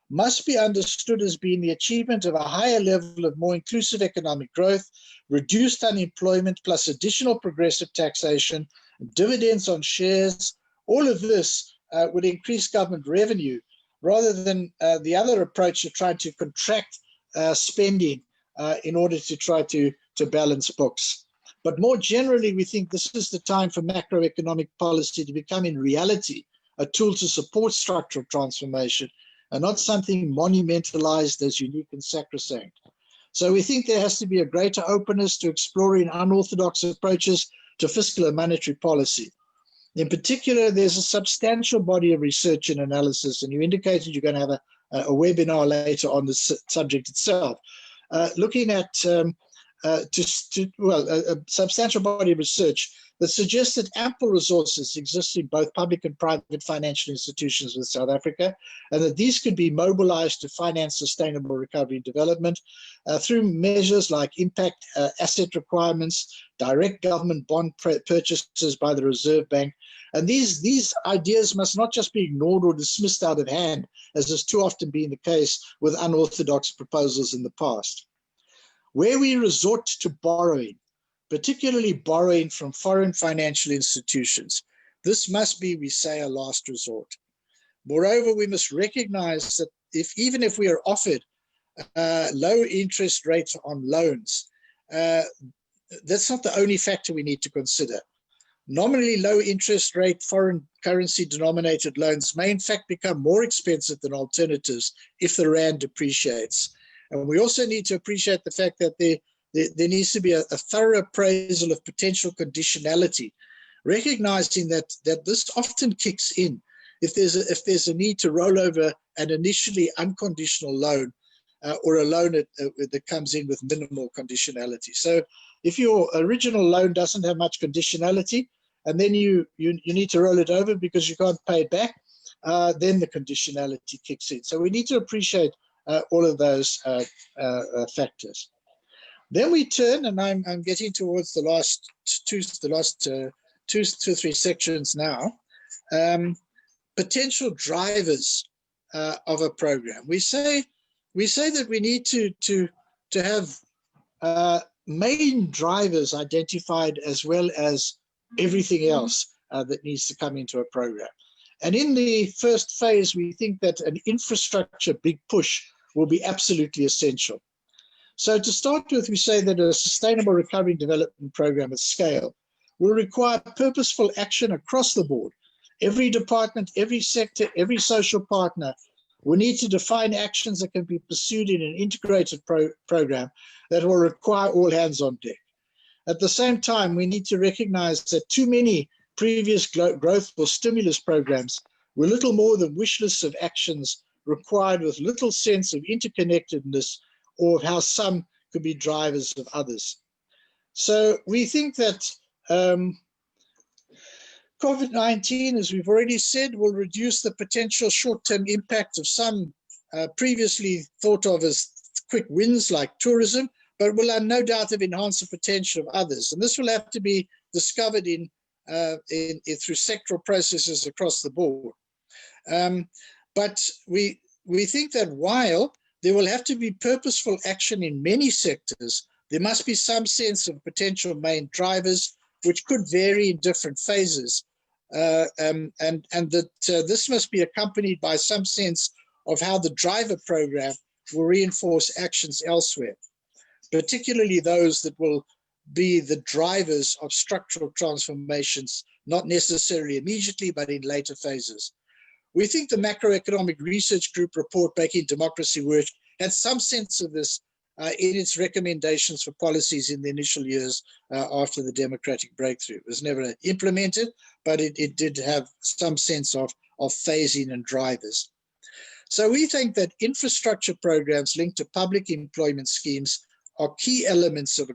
must be understood as being the achievement of a higher level of more inclusive economic growth, reduced unemployment, plus additional progressive taxation, dividends on shares. All of this would increase government revenue rather than the other approach of trying to contract spending in order to try to balance books. But more generally, we think this is the time for macroeconomic policy to become in reality a tool to support structural transformation and not something monumentalized as unique and sacrosanct. So we think there has to be a greater openness to exploring unorthodox approaches to fiscal and monetary policy. In particular, there's a substantial body of research and analysis, and you indicated you're going to have a webinar later on the subject itself, looking at a substantial body of research that suggests that ample resources exist in both public and private financial institutions with South Africa, and that these could be mobilized to finance sustainable recovery and development through measures like impact asset requirements, direct government bond purchases by the Reserve Bank. And these ideas must not just be ignored or dismissed out of hand, as has too often been the case with unorthodox proposals in the past. Where we resort to borrowing, particularly borrowing from foreign financial institutions, this must be, we say, a last resort. Moreover, we must recognize that even if we are offered low interest rates on loans, that's not the only factor we need to consider. Nominally low interest rate foreign currency denominated loans may in fact become more expensive than alternatives if the rand depreciates. And we also need to appreciate the fact that there needs to be a thorough appraisal of potential conditionality, recognizing that this often kicks in if there's a need to roll over an initially unconditional loan or a loan that comes in with minimal conditionality. So if your original loan doesn't have much conditionality, and then you need to roll it over because you can't pay it back, then the conditionality kicks in. So we need to appreciate all of those factors. Then we turn, and I'm getting towards the last two or three sections now. Potential drivers of a program. We say that we need to have main drivers identified as well as everything else that needs to come into a program. And in the first phase, we think that an infrastructure big push will be absolutely essential. So to start with, we say that a sustainable recovery and development program at scale will require purposeful action across the board. Every department, every sector, every social partner will need to define actions that can be pursued in an integrated program that will require all hands on deck. At the same time, we need to recognize that too many previous growth or stimulus programs were little more than wish lists of actions required with little sense of interconnectedness or of how some could be drivers of others. So we think that COVID-19, as we've already said, will reduce the potential short-term impact of some previously thought of as quick wins like tourism, but will no doubt have enhanced the potential of others. And this will have to be discovered through sectoral processes across the board. But we think that while there will have to be purposeful action in many sectors, there must be some sense of potential main drivers, which could vary in different phases. And that this must be accompanied by some sense of how the driver program will reinforce actions elsewhere, particularly those that will be the drivers of structural transformations, not necessarily immediately, but in later phases. We think the Macroeconomic Research Group report, Making Democracy Work, had some sense of this in its recommendations for policies in the initial years after the democratic breakthrough. It was never implemented, but it did have some sense of phasing and drivers. So we think that infrastructure programs linked to public employment schemes are key elements of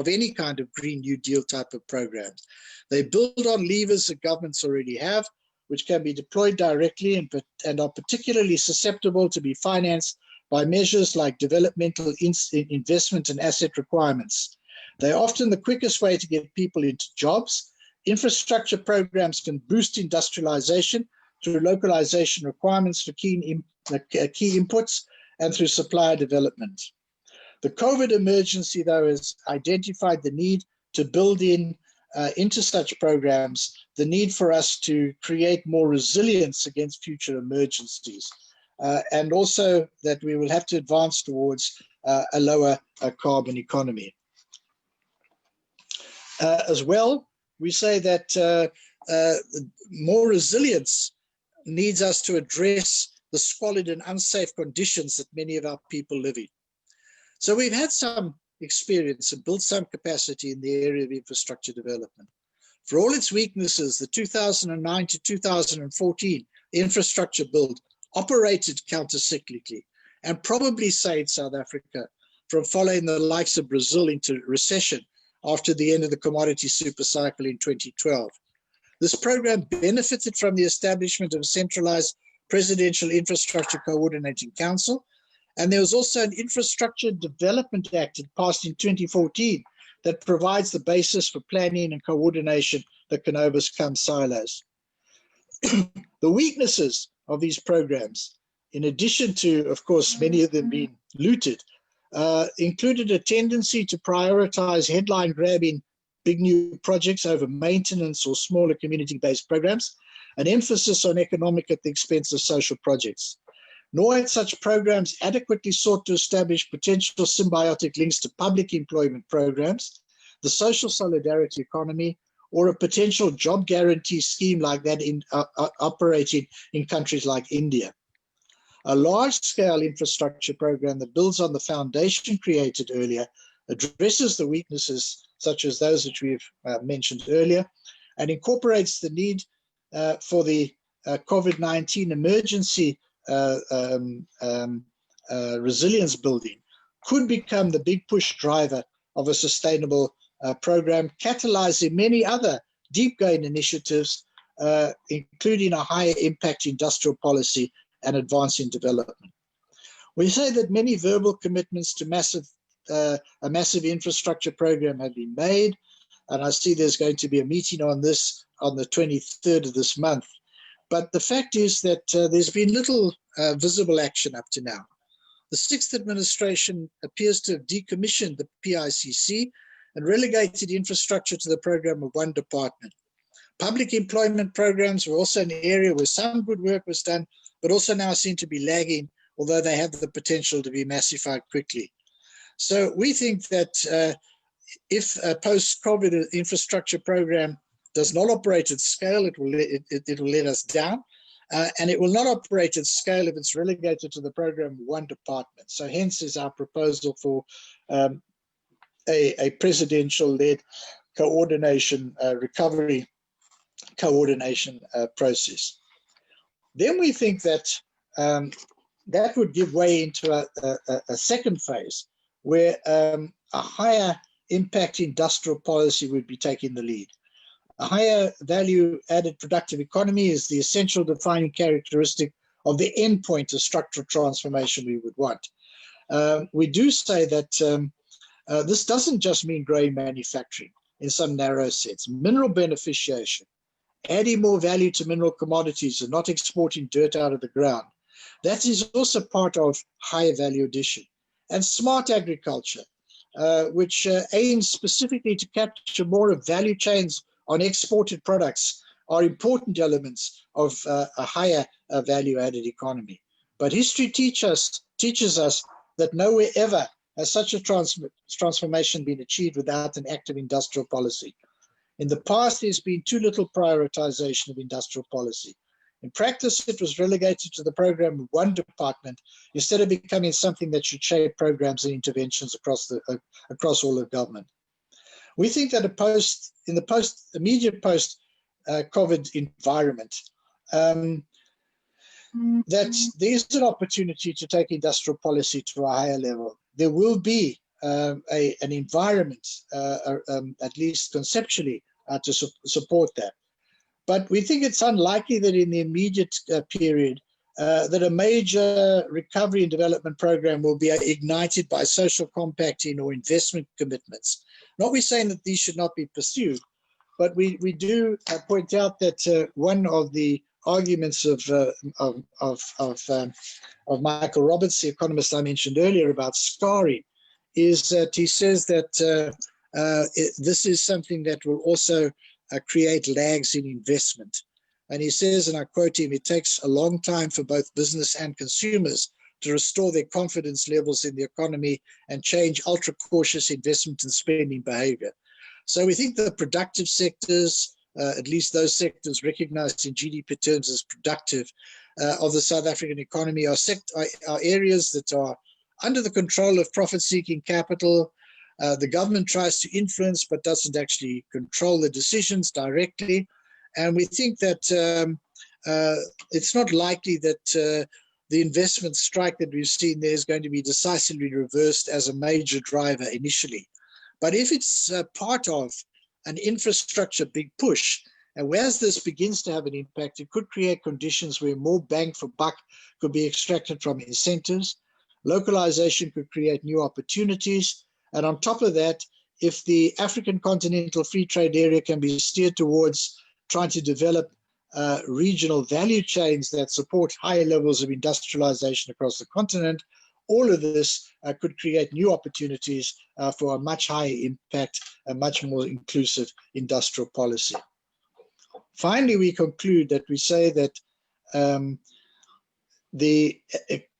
any kind of Green New Deal type of programs. They build on levers that governments already have, which can be deployed directly and are particularly susceptible to be financed by measures like developmental investment and asset requirements. They're often the quickest way to get people into jobs. Infrastructure programs can boost industrialization through localization requirements for key inputs and through supplier development. The COVID emergency, though, has identified the need to build into such programs the need for us to create more resilience against future emergencies, and also that we will have to advance towards a lower carbon economy. As well, we say that more resilience needs us to address the squalid and unsafe conditions that many of our people live in. So we've had some experience and built some capacity in the area of infrastructure development. For all its weaknesses, the 2009 to 2014 infrastructure build operated countercyclically and probably saved South Africa from following the likes of Brazil into recession after the end of the commodity super cycle in 2012. This program benefited from the establishment of a centralized Presidential Infrastructure Coordinating Council, and there was also an Infrastructure Development Act passed in 2014 that provides the basis for planning and coordination that can overcome silos. The weaknesses of these programs, in addition to, of course, many of them being looted, included a tendency to prioritize headline-grabbing big new projects over maintenance or smaller community-based programs, an emphasis on economic at the expense of social projects. Nor had such programs adequately sought to establish potential symbiotic links to public employment programs, the social solidarity economy, or a potential job guarantee scheme like that operating in countries like India. A large-scale infrastructure program that builds on the foundation created earlier addresses the weaknesses such as those which we've mentioned earlier and incorporates the need for the COVID-19 emergency resilience building could become the big push driver of a sustainable program, catalyzing many other deep-going initiatives, including a higher impact industrial policy and advancing development. We say that many verbal commitments to a massive infrastructure program have been made, and I see there's going to be a meeting on this on the 23rd of this month. But the fact is that there's been little visible action up to now. The sixth administration appears to have decommissioned the PICC and relegated infrastructure to the program of one department. Public employment programs were also an area where some good work was done, but also now seem to be lagging, although they have the potential to be massified quickly. So we think that if a post-COVID infrastructure program does not operate at scale, it will let us down. And it will not operate at scale if it's relegated to the program of one department. So hence is our proposal for a presidential-led coordination, recovery coordination process. Then we think that that would give way into a second phase where a higher impact industrial policy would be taking the lead. A higher value added productive economy is the essential defining characteristic of the endpoint of structural transformation we would want. We do say that this doesn't just mean grey manufacturing in some narrow sense. Mineral beneficiation, adding more value to mineral commodities and not exporting dirt out of the ground. That is also part of higher value addition. And smart agriculture, which aims specifically to capture more of value chains on exported products, are important elements of a higher value added economy. But history teaches us that nowhere ever has such a transformation been achieved without an active industrial policy. In the past, there's been too little prioritization of industrial policy. In practice, it was relegated to the program of one department instead of becoming something that should shape programs and interventions across all of government. We think that in the immediate post-COVID environment, that there's an opportunity to take industrial policy to a higher level. There will be an environment, at least conceptually, to support that. But we think it's unlikely that in the immediate period that a major recovery and development program will be ignited by social compacting or investment commitments. Not we're saying that these should not be pursued, but we do point out that one of the arguments of Michael Roberts, the economist I mentioned earlier, about scarring, is that he says that this is something that will also create lags in investment. And he says, and I quote him, it takes a long time for both business and consumers to restore their confidence levels in the economy and change ultra-cautious investment and spending behavior. So we think the productive sectors, at least those sectors recognized in GDP terms as productive of the South African economy, are areas that are under the control of profit-seeking capital. The government tries to influence but doesn't actually control the decisions directly. And we think that it's not likely that the investment strike that we've seen there is going to be decisively reversed as a major driver initially. But if it's part of an infrastructure big push, and whereas this begins to have an impact, it could create conditions where more bang for buck could be extracted from incentives. Localization could create new opportunities. And on top of that, if the African Continental Free Trade Area can be steered towards trying to develop regional value chains that support higher levels of industrialization across the continent, all of this could create new opportunities for a much higher impact, a much more inclusive industrial policy. Finally, we conclude that we say that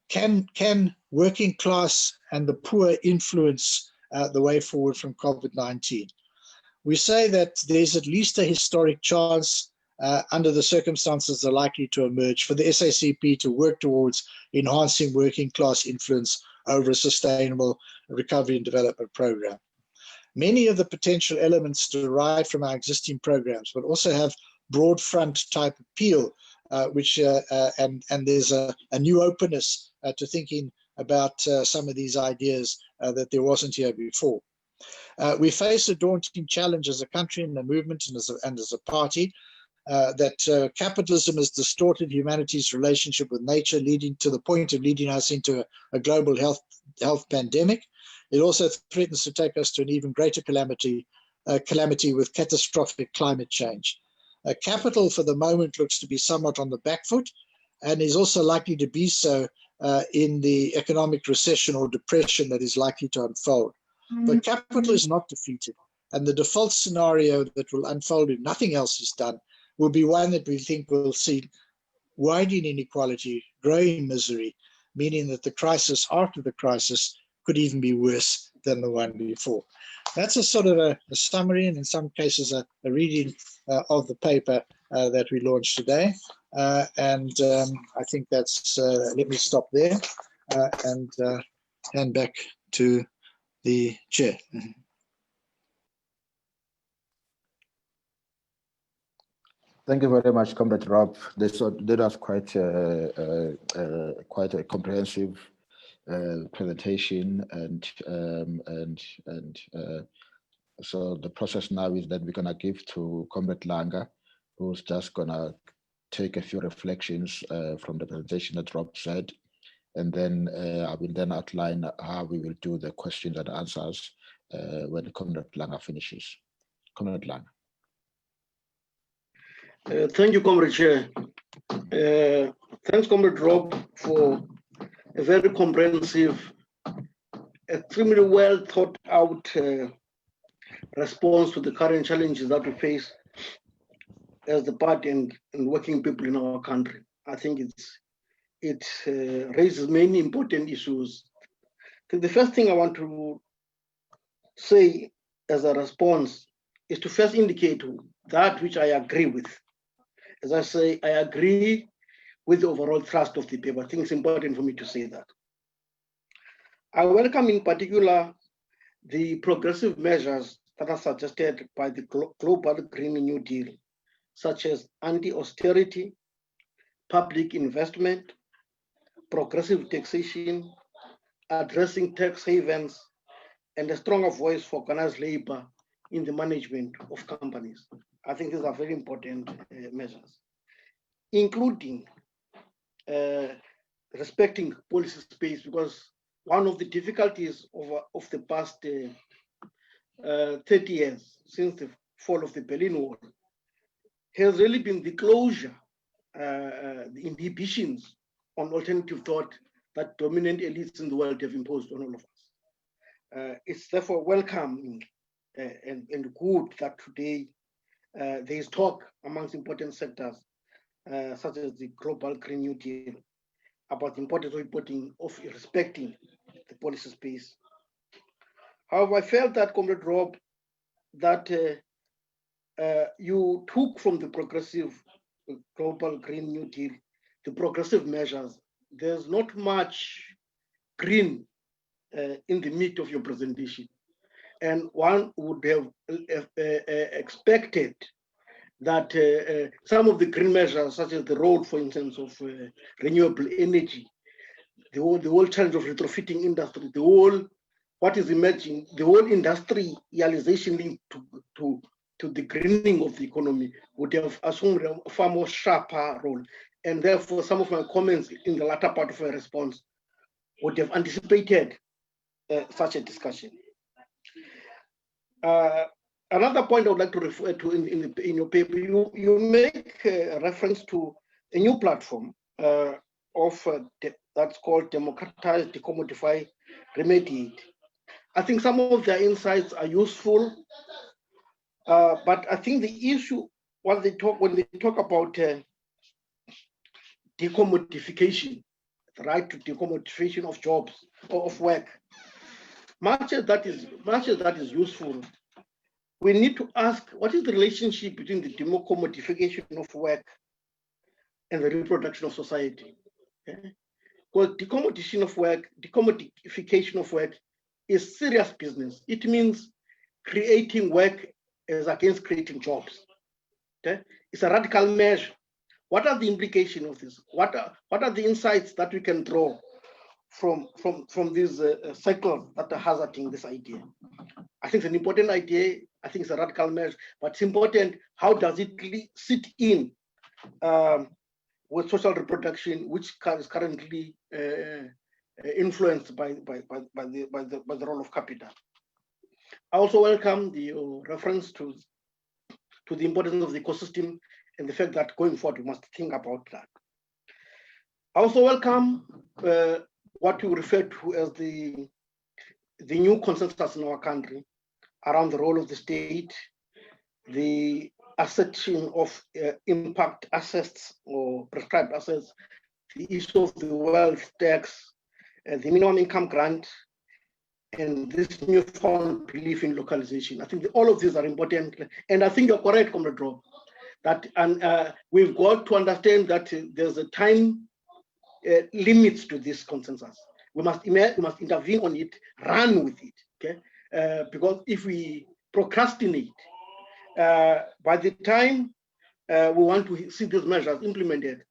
can working class and the poor influence the way forward from COVID-19? We say that there's at least a historic chance under the circumstances that are likely to emerge for the SACP to work towards enhancing working class influence over a sustainable recovery and development program. Many of the potential elements derived from our existing programs, but also have broad front type appeal, and there's a new openness to thinking about some of these ideas that there wasn't here before. We face a daunting challenge as a country and a movement and as a party, that capitalism has distorted humanity's relationship with nature, leading to the point of leading us into a global health pandemic. It also threatens to take us to an even greater calamity with catastrophic climate change. Capital for the moment looks to be somewhat on the back foot and is also likely to be so in the economic recession or depression that is likely to unfold. But capital is not defeated, and the default scenario that will unfold if nothing else is done will be one that we think will see widening inequality, growing misery, meaning that the crisis after the crisis could even be worse than the one before. That's a sort of a summary, and in some cases a reading of the paper that we launched today. I think that's, let me stop there and hand back to the chair. Thank you very much, Comrade Rob. That was quite a comprehensive presentation, so the process now is that we're gonna give to Comrade Langa, who's just gonna take a few reflections from the presentation that Rob said, and then I will then outline how we will do the questions and answers when Comrade Langa finishes. Comrade Langa. Thank you, Comrade Chair. Thanks, Comrade Rob, for a very comprehensive, extremely well thought out response to the current challenges that we face as the party and working people in our country. I think it raises many important issues. I think the first thing I want to say as a response is to first indicate that which I agree with. As I say, I agree with the overall thrust of the paper. I think it's important for me to say that. I welcome in particular the progressive measures that are suggested by the Global Green New Deal, such as anti-austerity, public investment, progressive taxation, addressing tax havens, and a stronger voice for organized labor in the management of companies. I think these are very important measures, including respecting policy space, because one of the difficulties of the past 30 years, since the fall of the Berlin Wall, has really been the closure the inhibitions on alternative thought that dominant elites in the world have imposed on all of us. It's therefore welcome and good that today there is talk amongst important sectors, such as the Global Green New Deal, about the importance of respecting the policy space. However, I felt that, Comrade Rob, that you took from the progressive Global Green New Deal, the progressive measures. There's not much green in the meat of your presentation. And one would have expected that some of the green measures, such as the role, for instance, of renewable energy, the whole challenge of retrofitting industry, the whole, what is emerging, the whole industrialization linked to the greening of the economy would have assumed a far more sharper role. And therefore, some of my comments in the latter part of my response would have anticipated such a discussion. Another point I would like to refer to in your paper, you make reference to a new platform that's called Democratize, Decommodify, Remediate. I think some of their insights are useful, but I think the issue when they talk about decommodification, the right to decommodification of jobs or of work, much as that is useful, we need to ask what is the relationship between the decommodification of work and the reproduction of society. Okay? Because decommodification of work is serious business. It means creating work as against creating jobs. Okay? It's a radical measure. What are the implications of this? What are the insights that we can draw from these cycles that are hazarding this idea? I think it's an important idea. I think it's a radical measure, but it's important. How does it really sit in with social reproduction, which is currently influenced by the role of capital? I also welcome the reference to the importance of the ecosystem and the fact that going forward we must think about that. I also welcome what you refer to as the new consensus in our country around the role of the state, the assertion of impact assets or prescribed assets, the issue of the wealth tax, the minimum income grant, and this newfound belief in localization. I think all of these are important. And I think you're correct, Comrade Rob, that we've got to understand that there's a time limits to this consensus. We must intervene on it, run with it, okay? Because if we procrastinate, by the time we want to see these measures implemented,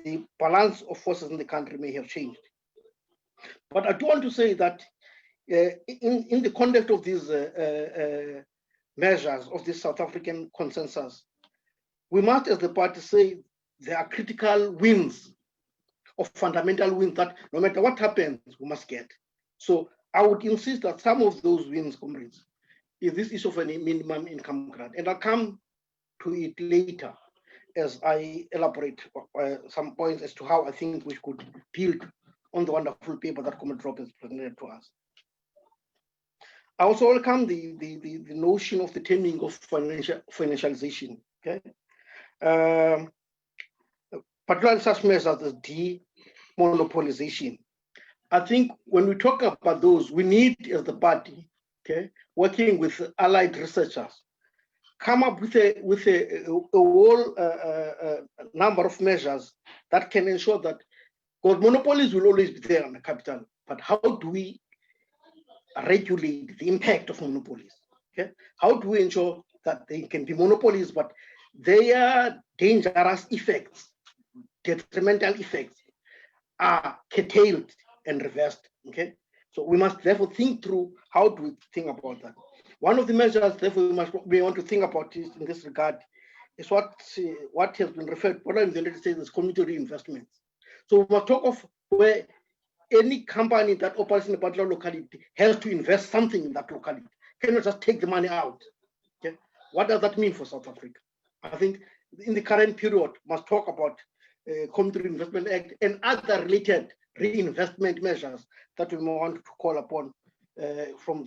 the balance of forces in the country may have changed. But I do want to say that in the context of these measures, of this South African consensus, we must, as the party, say there are critical wins, of fundamental wins that no matter what happens, we must get. So I would insist that some of those wins, comrades, is this issue of a minimum income grant. And I'll come to it later as I elaborate some points as to how I think we could build on the wonderful paper that Comrade Rob has presented to us. I also welcome the notion of the taming of financialization, okay? Particularly such measures as demonopolization. I think when we talk about those, we need, as the party, okay, working with allied researchers, come up with a whole number of measures that can ensure that, because monopolies will always be there on the capital, but how do we regulate the impact of monopolies? Okay, how do we ensure that they can be monopolies, but their dangerous effects, detrimental effects, are curtailed and reversed? Okay, so we must therefore think through how do we think about that. One of the measures, therefore, we want to think about is, in this regard, is what has been referred to in the United States as community reinvestments. So we must talk of where any company that operates in a particular locality has to invest something in that locality. Cannot just take the money out. Okay, what does that mean for South Africa? I think in the current period must talk about Community Reinvestment Act and other related reinvestment measures that we want to call upon from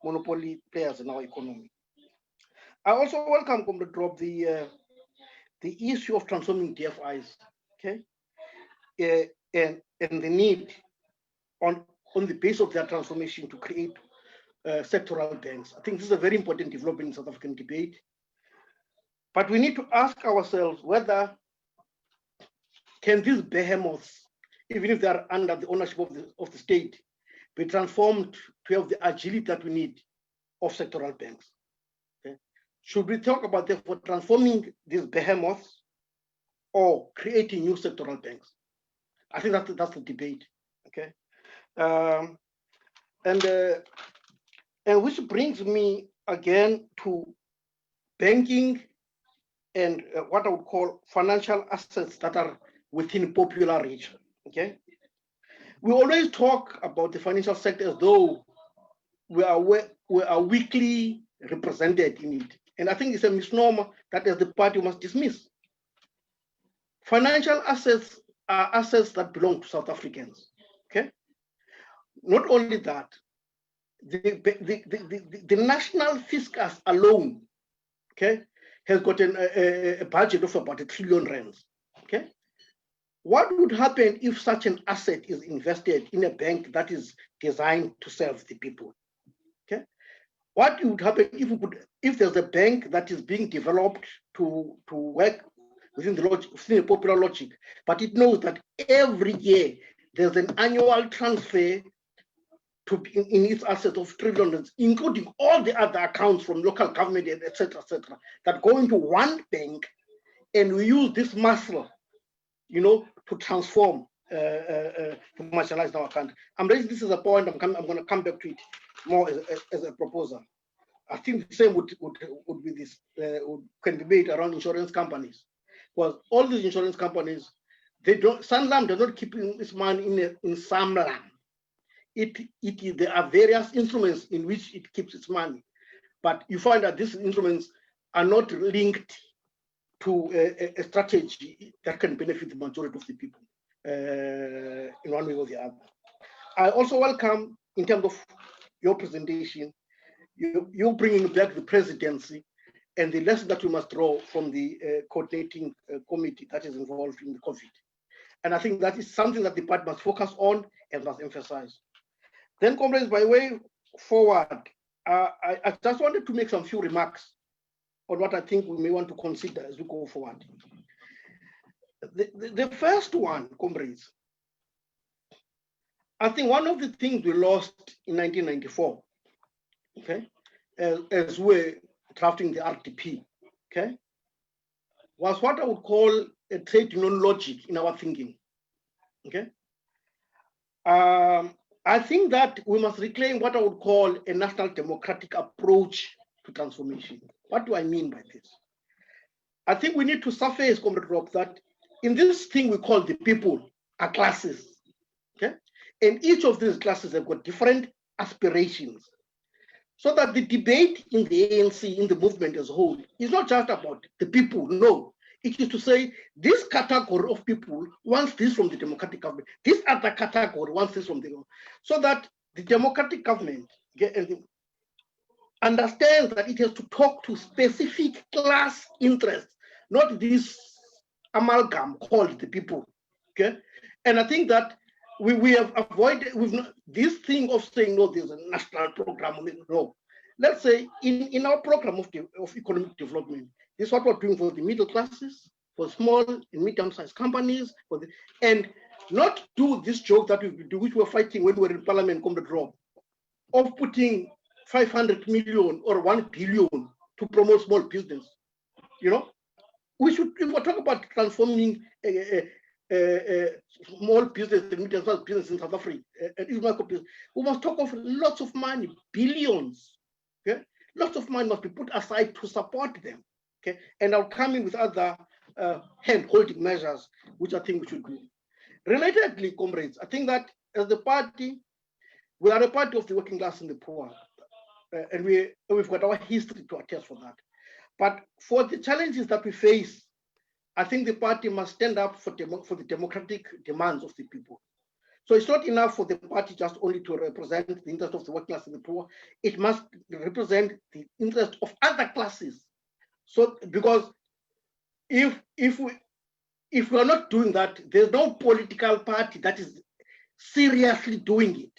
monopoly players in our economy. I also welcome, Comrade Rob, the issue of transforming DFIs, okay, and the need on the base of their transformation to create sectoral banks. I think this is a very important development in South African debate. But we need to ask ourselves whether can these behemoths, even if they are under the ownership of the state, be transformed to have the agility that we need of sectoral banks. Okay? Should we talk about therefore transforming these behemoths or creating new sectoral banks? I think that's the debate. Okay, and which brings me again to banking and what I would call financial assets that are within popular reach. Okay, we always talk about the financial sector as though we are weakly represented in it, and I think it's a misnomer that as the party must dismiss. Financial assets are assets that belong to South Africans. Okay, not only that, the national fiscus alone, okay, has got a budget of about R1 trillion. Okay, what would happen if such an asset is invested in a bank that is designed to serve the people? Okay, what would happen if there's a bank that is being developed to work within a popular logic, but it knows that every year there's an annual transfer in its assets of trillions, including all the other accounts from local government, etc., that go into one bank, and we use this muscle, to transform, to marginalize our country. I'm raising this as a point. I'm going to come back to it more as a proposal. I think the same would be this can be made around insurance companies, because all these insurance companies, Sanlam does not keep its money in Sanlam. There are various instruments in which it keeps its money, but you find that these instruments are not linked to a strategy that can benefit the majority of the people in one way or the other. I also welcome, in terms of your presentation, you bringing back the presidency and the lesson that we must draw from the coordinating committee that is involved in the COVID. And I think that is something that the party must focus on and must emphasize. Then, comrades, by way forward, I just wanted to make some few remarks on what I think we may want to consider as we go forward. The first one, comrades, I think one of the things we lost in 1994, okay, as we're drafting the RDP, okay, was what I would call a trade union logic in our thinking, okay. I think that we must reclaim what I would call a national democratic approach to transformation. What do I mean by this? I think we need to surface, Comrade Rob, that in this thing we call the people are classes, okay? And each of these classes have got different aspirations. So that the debate in the ANC, in the movement as a whole, is not just about the people, no. It is to say, this category of people wants this from the democratic government. This other category wants this from the government. So that the democratic government understands that it has to talk to specific class interests, not this amalgam called the people. Okay, and I think that we have avoided this thing of saying no, there's a national program. No, let's say in our program of economic development, this is what we're doing for the middle classes, for small and medium-sized companies, and not do this joke that we do, which we're fighting when we were in Parliament, Comrade Rob, of putting 500 million or 1 billion to promote small business. We should, if we're talking about transforming small business and medium-sized business in South Africa, we must talk of lots of money, billions. Okay, lots of money must be put aside to support them. Okay, and I'll come in with other hand-holding measures, which I think we should do. Relatedly, comrades, I think that as the party, we are a party of the working class and the poor, and we've got our history to attest for that. But for the challenges that we face, I think the party must stand up for the democratic demands of the people. So it's not enough for the party just only to represent the interest of the working class and the poor. It must represent the interest of other classes. So because if we are not doing that, there's no political party that is seriously doing it.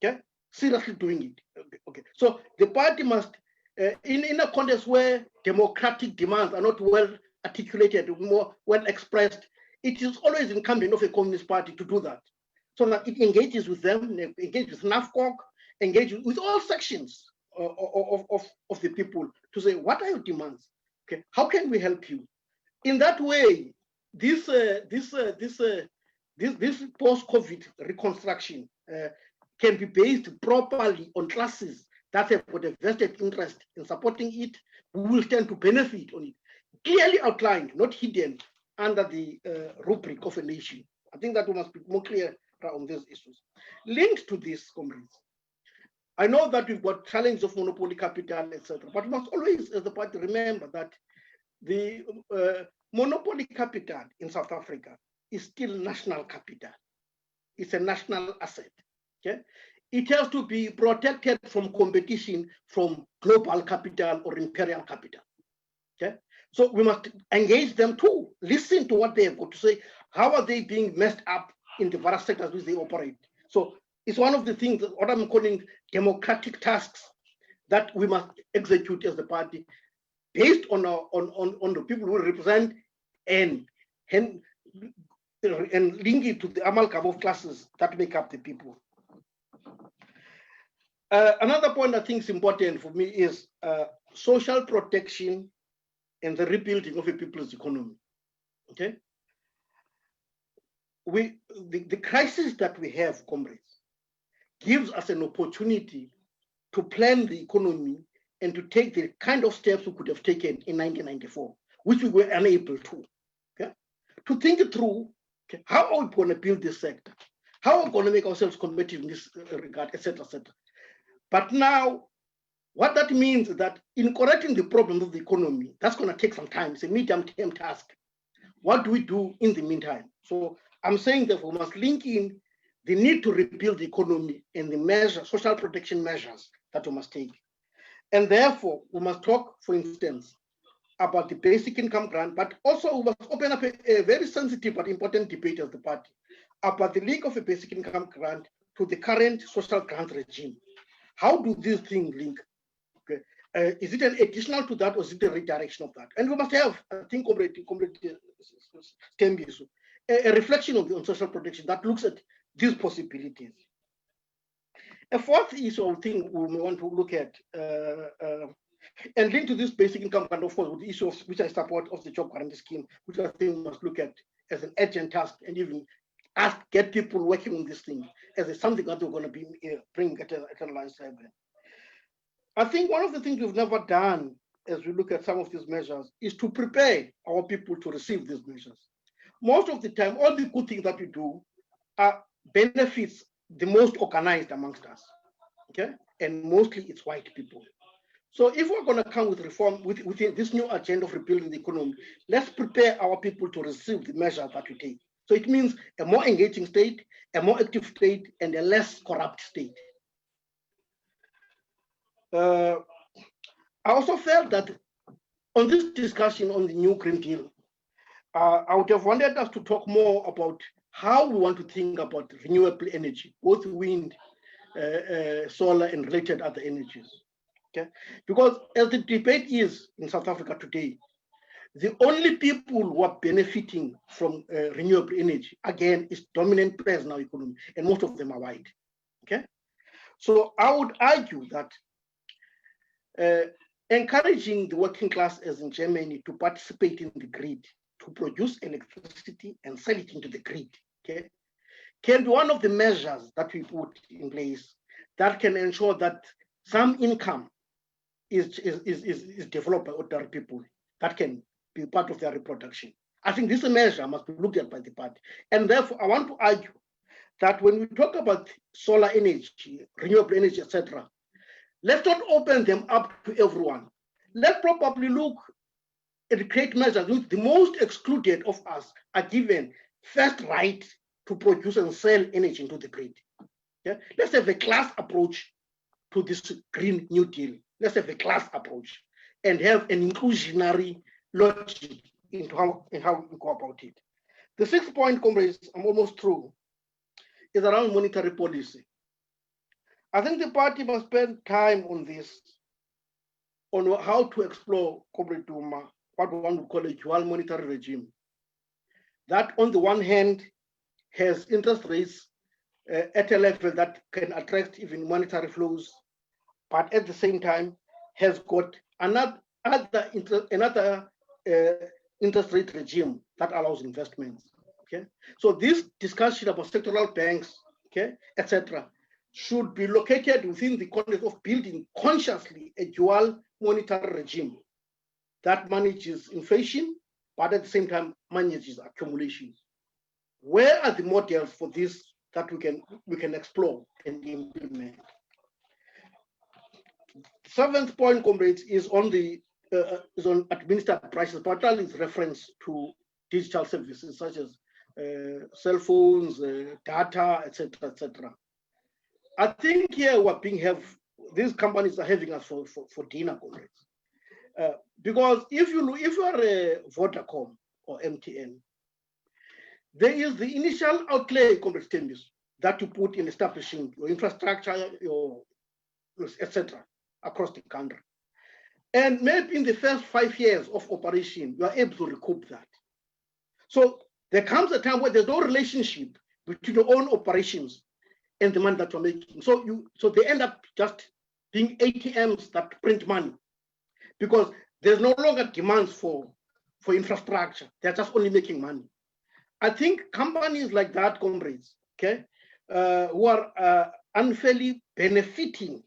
Okay, seriously doing it. Okay. So the party must, in a context where democratic demands are not well articulated, more well expressed, it is always incumbent of a communist party to do that, so that it engages with them, engages with NAFCOC, engages with all sections of the people to say, what are your demands? Okay, how can we help you? In that way, this post-COVID reconstruction can be based properly on classes that have got a vested interest in supporting it, who will stand to benefit on it. Clearly outlined, not hidden under the rubric of a nation. I think that we must be more clear on these issues. Linked to this, comrades, I know that we've got challenges of monopoly capital, etc., but we must always, as the party, remember that the monopoly capital in South Africa is still national capital. It's a national asset. Okay? It has to be protected from competition from global capital or imperial capital. Okay? So we must engage them too, listen to what they have got to say. How are they being messed up in the various sectors which they operate? So it's one of the things, what I'm calling democratic tasks, that we must execute as the party, based on the people who represent and link it to the amalgam of classes that make up the people. Another point I think is important for me is social protection and the rebuilding of a people's economy. Okay, the crisis that we have, comrades, gives us an opportunity to plan the economy and to take the kind of steps we could have taken in 1994, which we were unable to. Okay, to think it through. Okay, how are we going to build this sector? How are we going to make ourselves competitive in this regard, etc., etc. But now, what that means is that in correcting the problems of the economy, that's going to take some time. It's a medium-term task. What do we do in the meantime? So I'm saying that we must link in the need to rebuild the economy and the social protection measures that we must take. And therefore, we must talk, for instance, about the basic income grant, but also we must open up a very sensitive but important debate as the party about the link of a basic income grant to the current social grant regime. How do these things link? Okay. Is it an additional to that, or is it a redirection of that? And we must have, I think, a reflection on social protection that looks at these possibilities. A fourth issue I think we may want to look at, and linked to this basic income grant, of course, with the issue of which I support of the job guarantee scheme, which I think we must look at as an urgent task, and even get people working on this thing as something that we're going to be bring at a large level. I think one of the things we've never done as we look at some of these measures is to prepare our people to receive these measures. Most of the time, all the good things that we do benefits the most organized amongst us, okay? And mostly it's white people. So if we're going to come with reform, within this new agenda of rebuilding the economy, let's prepare our people to receive the measures that we take. So it means a more engaging state, a more active state, and a less corrupt state. I also felt that on this discussion on the new Green Deal, I would have wanted us to talk more about how we want to think about renewable energy, both wind, solar, and related other energies. Okay, because as the debate is in South Africa today, the only people who are benefiting from renewable energy, again, is dominant players in our economy, and most of them are white. Okay, so I would argue that encouraging the working class, as in Germany, to participate in the grid, to produce electricity and sell it into the grid, okay, can be one of the measures that we put in place that can ensure that some income is developed by ordinary people that can be part of their reproduction. I think this measure must be looked at by the party. And therefore, I want to argue that when we talk about solar energy, renewable energy, etc., let's not open them up to everyone. Let's probably look and create measures which the most excluded of us are given first right to produce and sell energy into the grid. Yeah? Let's have a class approach to this Green New Deal. Let's have a class approach and have an inclusionary logic into how we go about it. The sixth point, comrades, I'm almost through, is around monetary policy. I think the party must spend time on this, on how to explore, Comrade Duma, what one would call a dual monetary regime. That on the one hand has interest rates at a level that can attract even monetary flows, but at the same time has got another interest rate regime that allows investments. Okay, so this discussion about sectoral banks, okay, etc., should be located within the context of building consciously a dual monetary regime that manages inflation, but at the same time manages accumulations. Where are the models for this that we can explore and implement? Seventh point, comrades, is on administered prices, particularly its reference to digital services such as cell phones, data, etc., etc. I think here these companies are having us for dinner, comrades. Because if you are a Vodacom or MTN, there is the initial outlay, comrades, that you put in establishing your infrastructure, your etc. across the country. And maybe in the first 5 years of operation, you are able to recoup that. So there comes a time where there's no relationship between your own operations and the money that you're making. So they end up just being ATMs that print money because there's no longer demands for infrastructure. They're just only making money. I think companies like that, comrades, okay, who are unfairly benefiting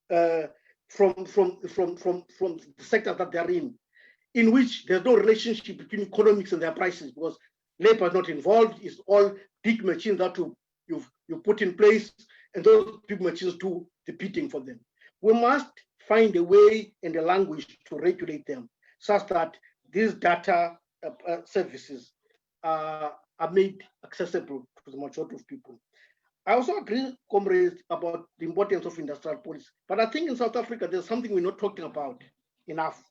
from the sector that they're in which there's no relationship between economics and their prices because labor is not involved. It's all big machines that you put in place, and those big machines do the bidding for them. We must find a way and a language to regulate them such that these data services are made accessible to the majority of people. I also agree, comrades, about the importance of industrial policy. But I think in South Africa, there's something we're not talking about enough.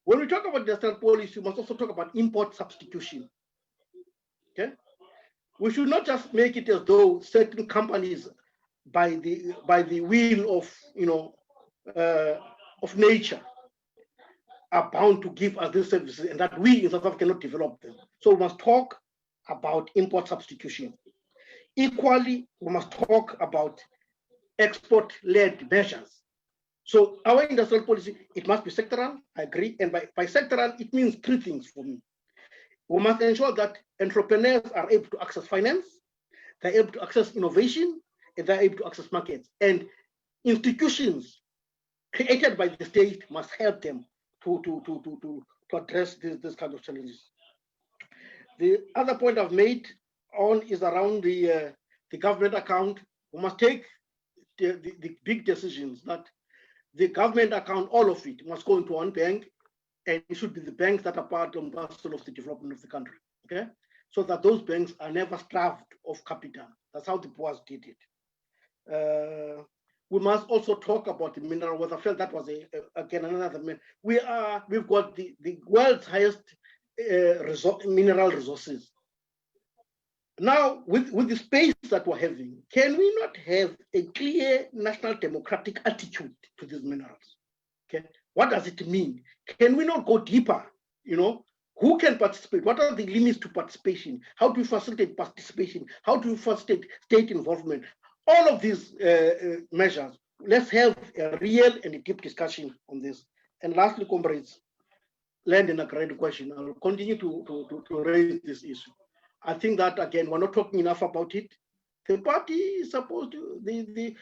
When we talk about industrial policy, we must also talk about import substitution. Okay? We should not just make it as though certain companies, by the will of nature, are bound to give us these services, and that we in South Africa cannot develop them. So we must talk about import substitution. Equally, we must talk about export-led measures. So our industrial policy, it must be sectoral, I agree. And by sectoral, it means three things for me. We must ensure that entrepreneurs are able to access finance, they're able to access innovation, and they're able to access markets. And institutions created by the state must help them to address this kind of challenges. The other point I've made is around the government account. We must take the big decisions that the government account, all of it, must go into one bank, and it should be the banks that are part and parcel of the development of the country, okay? So that those banks are never starved of capital. That's how the Boers did it. We must also talk about the mineral wealth. I felt that was again another. We've got the world's highest mineral resources. Now, with the space that we're having, can we not have a clear national democratic attitude to these minerals? Okay, what does it mean? Can we not go deeper? Who can participate? What are the limits to participation? How do you facilitate participation? How do you facilitate state involvement? All of these measures. Let's have a real and a deep discussion on this. And lastly, comrades, land and agrarian question. I will continue to raise this issue. I think that, again, we're not talking enough about it. The party is supposed to, the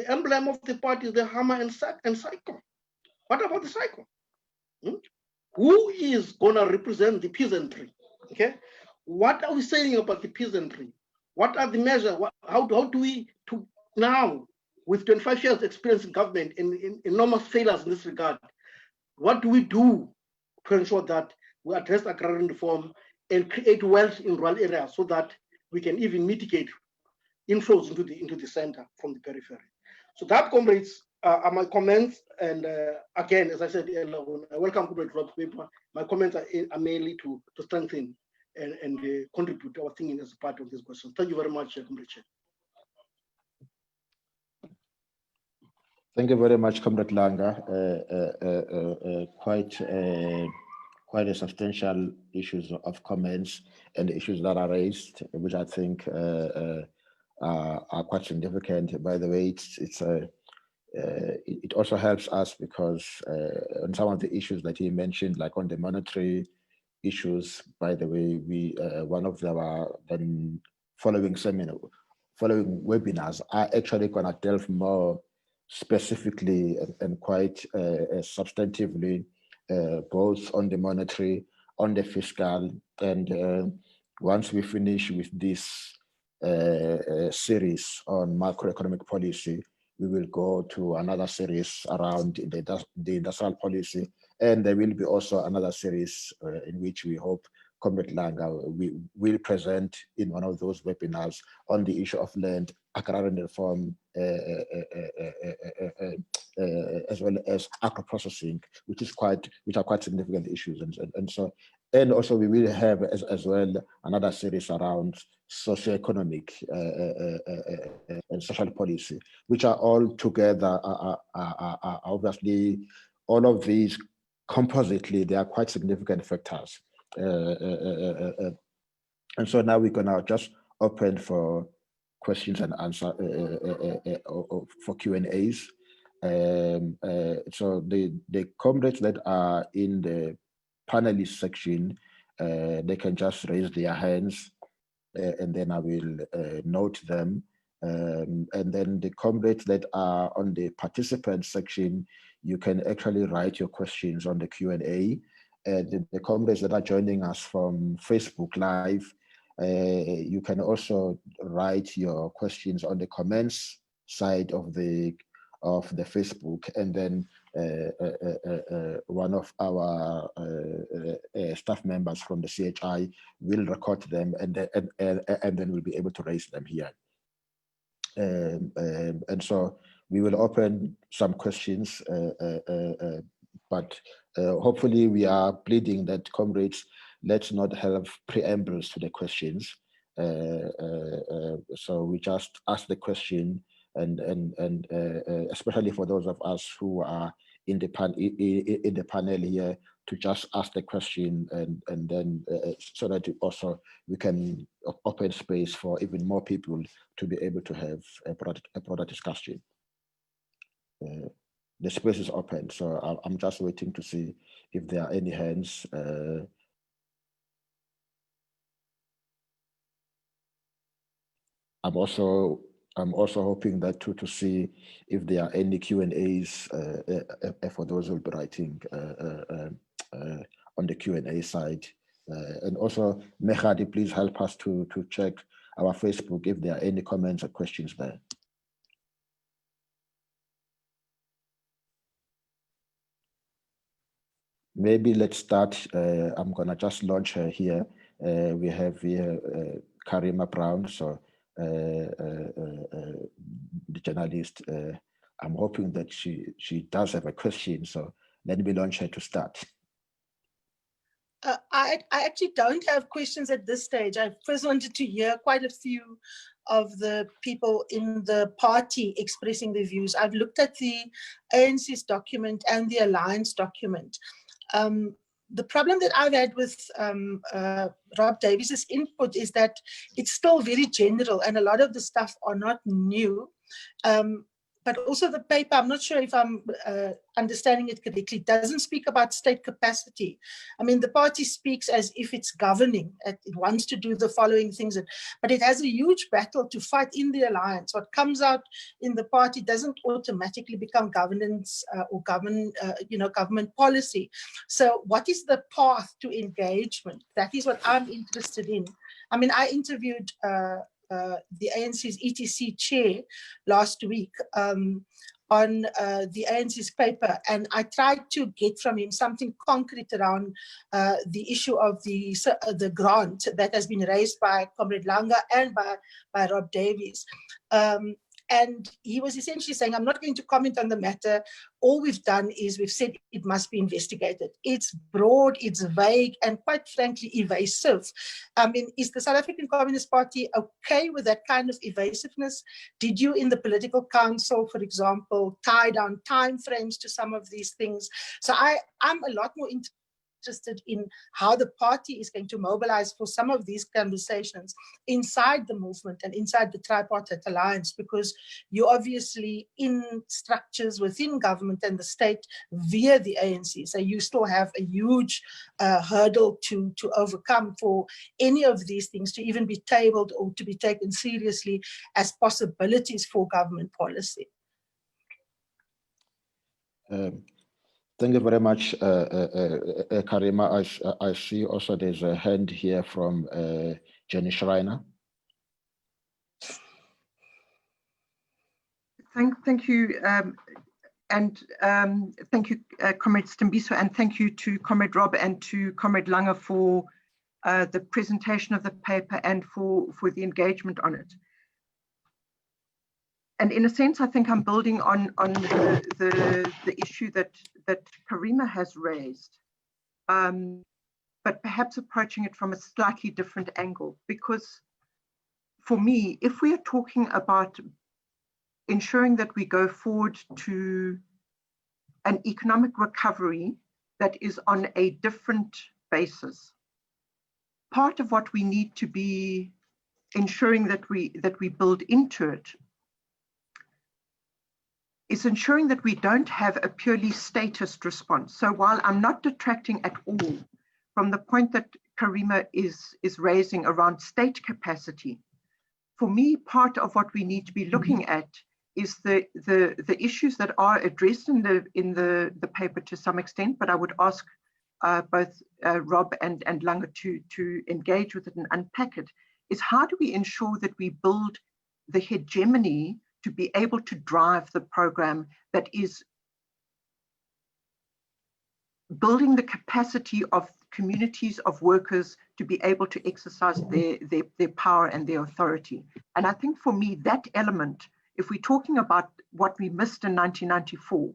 emblem of the party is the hammer and cycle. What about the cycle? Who is going to represent the peasantry? Okay, what are we saying about the peasantry? What are the measures? How do we, now, with 25 years experience in government and enormous failures in this regard, what do we do to ensure that we address agrarian reform and create wealth in rural areas so that we can even mitigate inflows into the center from the periphery. So that, comrades, are my comments. And again, as I said earlier, I welcome Comrade Rob's paper. My comments are mainly to strengthen and contribute to our thinking as part of this question. Thank you very much, Comrade Chair. Thank you very much, Comrade Langa. Quite a substantial issues of comments and issues that are raised, which I think are quite significant. By the way, it also helps us because on some of the issues that he mentioned, like on the monetary issues, by the way, we one of our following webinars are actually going to delve more specifically and quite substantively both on the monetary, on the fiscal, and once we finish with this series on macroeconomic policy, we will go to another series around the industrial policy, and there will be also another series in which we hope Comrade Langa will present in one of those webinars on the issue of land, agrarian reform, as well as agro-processing, which are quite significant issues, and also we will have as well another series around socioeconomic and social policy, which are all together are obviously all of these compositely they are quite significant factors. And so now we're gonna just open for questions and answer for Q&As. So the comrades that are in the panelist section, they can just raise their hands, and then I will note them. And then the comrades that are on the participant section, you can actually write your questions on the Q&A. The comrades that are joining us from Facebook Live, you can also write your questions on the comments side of the Facebook, and then one of our staff members from the CHI will record them, and then we'll be able to raise them here. And so we will open some questions, but hopefully we are pleading that comrades, let's not have preambles to the questions. So we just ask the question, and especially for those of us who are in the panel here, to just ask the question, and then so that also we can open space for even more people to be able to have a broader discussion. The space is open, so I'm just waiting to see if there are any hands. I'm also hoping that to see if there are any Q&As for those who will be writing on the Q&A side. And also, Mehadi, please help us to check our Facebook if there are any comments or questions there. Maybe let's start. I'm gonna just launch her here. We have here Karima Brown, so the journalist. I'm hoping that she does have a question, so let me launch her to start. I actually don't have questions at this stage. I first wanted to hear quite a few of the people in the party expressing their views. I've looked at the ANC's document and the Alliance document. The problem that I've had with Rob Davies' input is that it's still very general, and a lot of the stuff are not new. But also the paper, I'm not sure if I'm understanding it correctly, doesn't speak about state capacity. I mean, the party speaks as if it's governing. It wants to do the following things, but it has a huge battle to fight in the alliance. What comes out in the party doesn't automatically become governance or government policy. So what is the path to engagement? That is what I'm interested in. I mean, I interviewed the ANC's ETC chair last week on on the ANC's paper, and I tried to get from him something concrete around the issue of the grant that has been raised by Comrade Langa and by Rob Davies. And he was essentially saying, I'm not going to comment on the matter. All we've done is we've said it must be investigated. It's broad, it's vague, and quite frankly, evasive. I mean, is the South African Communist Party okay with that kind of evasiveness? Did you in the political council, for example, tie down timeframes to some of these things? So I'm a lot more interested in how the party is going to mobilize for some of these conversations inside the movement and inside the tripartite alliance, because you're obviously in structures within government and the state via the ANC. So you still have a huge hurdle to overcome for any of these things to even be tabled or to be taken seriously as possibilities for government policy. Thank you very much, Karima. I see also there's a hand here from Jenny Schreiner. Thank you, and thank you, Comrade Stimbiso, and thank you to Comrade Rob and to Comrade Langa for the presentation of the paper and for the engagement on it. And in a sense, I think I'm building on the issue that Karima has raised, but perhaps approaching it from a slightly different angle. Because for me, if we are talking about ensuring that we go forward to an economic recovery that is on a different basis, part of what we need to be ensuring that we build into it is ensuring that we don't have a purely statist response. So while I'm not detracting at all from the point that Karima is raising around state capacity, for me, part of what we need to be looking at is the issues that are addressed in the paper to some extent, but I would ask both Rob and Langa to engage with it and unpack it, is how do we ensure that we build the hegemony to be able to drive the program that is building the capacity of communities of workers to be able to exercise their power and their authority. And I think for me, that element, if we're talking about what we missed in 1994,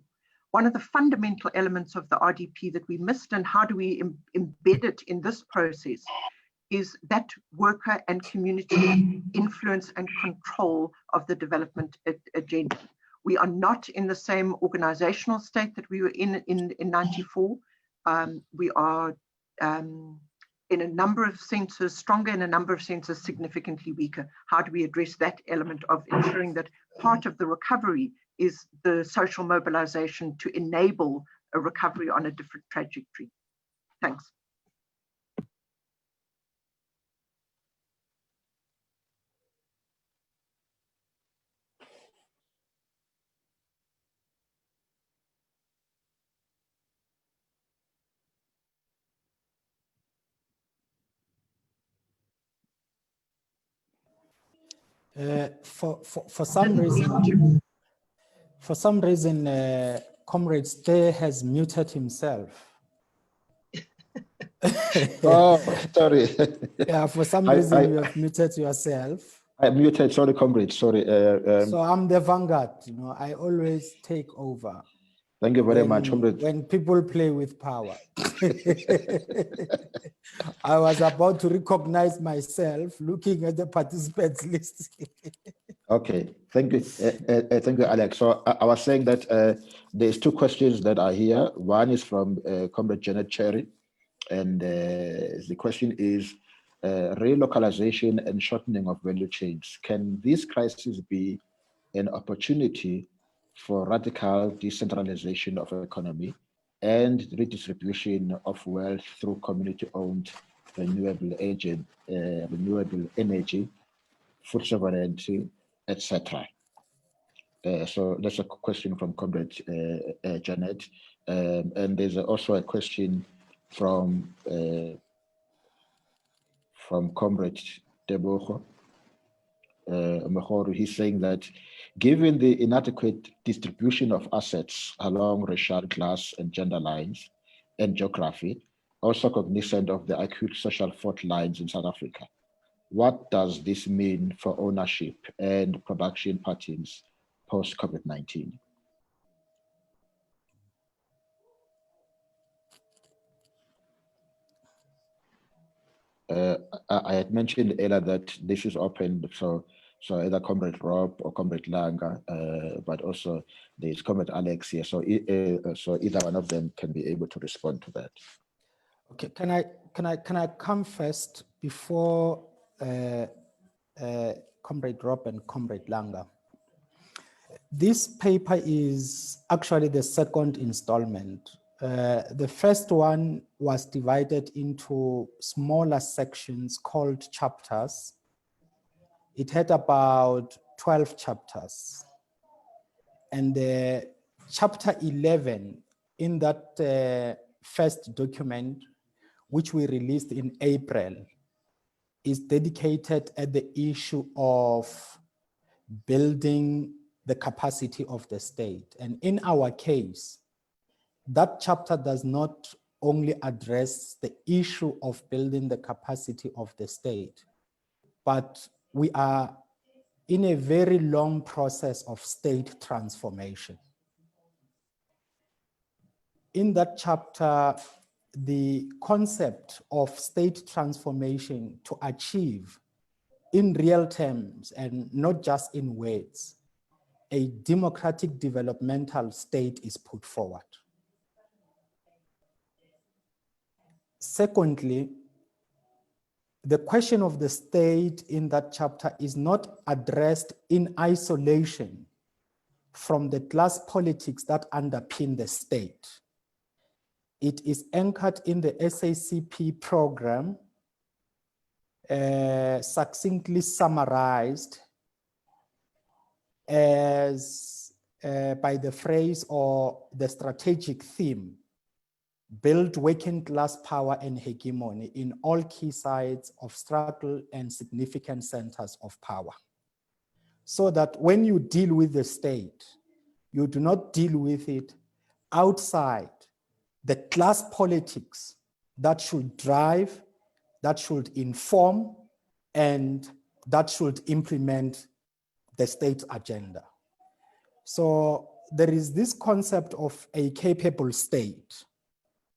one of the fundamental elements of the RDP that we missed and how do we embed it in this process is that worker and community influence and control of the development agenda. We are not in the same organizational state that we were in 94. We are in a number of senses stronger, in a number of senses significantly weaker. How do we address that element of ensuring that part of the recovery is the social mobilization to enable a recovery on a different trajectory? Thanks. For some reason, Comrade Stay has muted himself. Oh, sorry. Yeah, for some reason you have muted yourself. I muted, sorry, comrade, sorry. So I'm the vanguard, you know, I always take over. Thank you very much, comrade. When people play with power. I was about to recognize myself looking at the participants list. Okay, thank you. Thank you, Alex. So I was saying that there's two questions that are here. One is from Comrade Janet Cherry, and the question is relocalization and shortening of value chains. Can these crises be an opportunity for radical decentralization of economy and redistribution of wealth through community-owned renewable energy, food sovereignty, etc.? So that's a question from Comrade Janet. And there's also a question from Comrade Deboho. Mokgoro, he's saying that given the inadequate distribution of assets along racial, class, and gender lines and geography, also cognizant of the acute social fault lines in South Africa, what does this mean for ownership and production patterns post-COVID-19? I had mentioned earlier that this is open, so either Comrade Rob or Comrade Langa, but also there's Comrade Alex here, so either one of them can be able to respond to that. Okay, can I come first before Comrade Rob and Comrade Langa? This paper is actually the second installment. The first one was divided into smaller sections called chapters. It had about 12 chapters. And chapter 11 in that first document, which we released in April, is dedicated at the issue of building the capacity of the state. And in our case, that chapter does not only address the issue of building the capacity of the state, but we are in a very long process of state transformation. In that chapter, the concept of state transformation to achieve in real terms and not just in words, a democratic developmental state is put forward. Secondly, the question of the state in that chapter is not addressed in isolation from the class politics that underpin the state. It is anchored in the SACP program, succinctly summarized as by the phrase or the strategic theme, build working class power and hegemony in all key sites of struggle and significant centers of power. So that when you deal with the state, you do not deal with it outside the class politics that should drive, that should inform, and that should implement the state's agenda. So there is this concept of a capable state.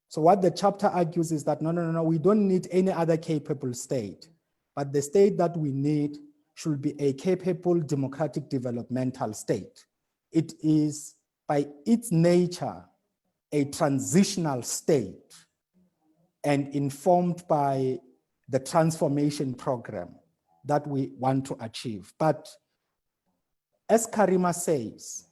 So what the chapter argues is that no, we don't need any other capable state, but the state that we need should be a capable democratic developmental state. It is by its nature a transitional state and informed by the transformation program that we want to achieve. But as Karima says,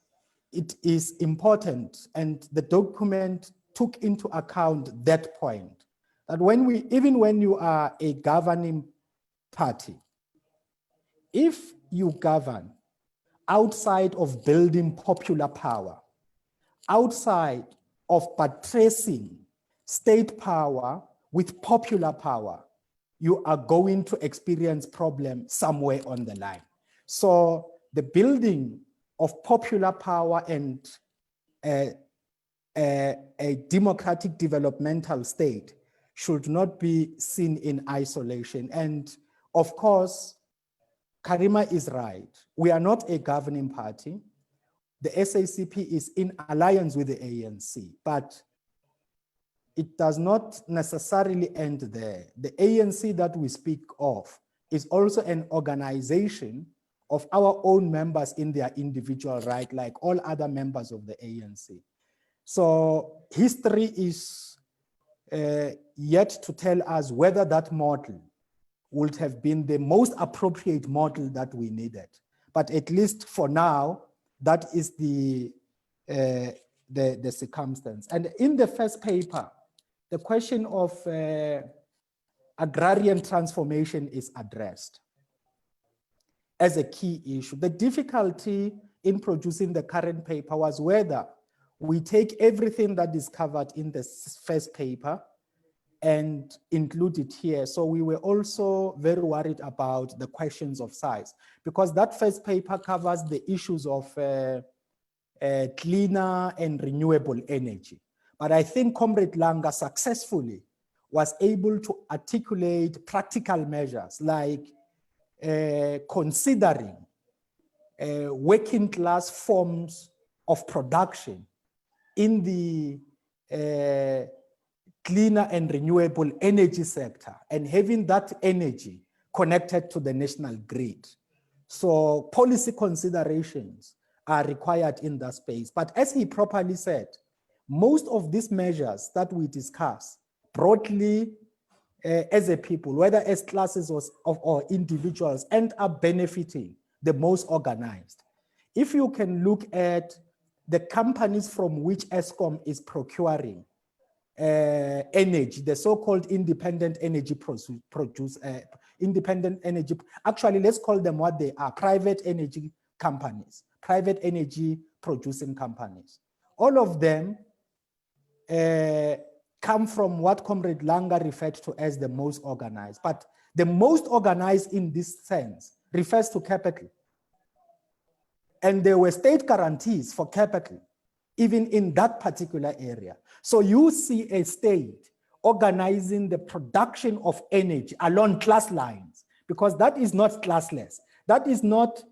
it is important, and the document took into account that point, that even when you are a governing party, if you govern outside of building popular power, outside of buttressing state power with popular power, you are going to experience problems somewhere on the line. So the building of popular power and a democratic developmental state should not be seen in isolation. And of course, Karima is right. We are not a governing party. The SACP is in alliance with the ANC, but it does not necessarily end there. The ANC that we speak of is also an organization of our own members in their individual right, like all other members of the ANC. So history is yet to tell us whether that model would have been the most appropriate model that we needed. But at least for now, that is the circumstance. And in the first paper, the question of agrarian transformation is addressed as a key issue. The difficulty in producing the current paper was whether we take everything that is covered in the first paper and include it here. So we were also very worried about the questions of size, because that first paper covers the issues of cleaner and renewable energy. But I think Comrade Langa successfully was able to articulate practical measures like considering working class forms of production in the cleaner and renewable energy sector, and having that energy connected to the national grid. So policy considerations are required in that space. But as he properly said, most of these measures that we discuss broadly as a people, whether as classes or individuals, end up benefiting the most organized. If you can look at the companies from which ESCOM is procuring energy, the so-called independent energy actually let's call them what they are, private energy companies, private energy producing companies. All of them come from what Comrade Langa referred to as the most organized. But the most organized in this sense refers to capital. And there were state guarantees for capital, even in that particular area. So you see a state organizing the production of energy along class lines, because that is not classless. That is not,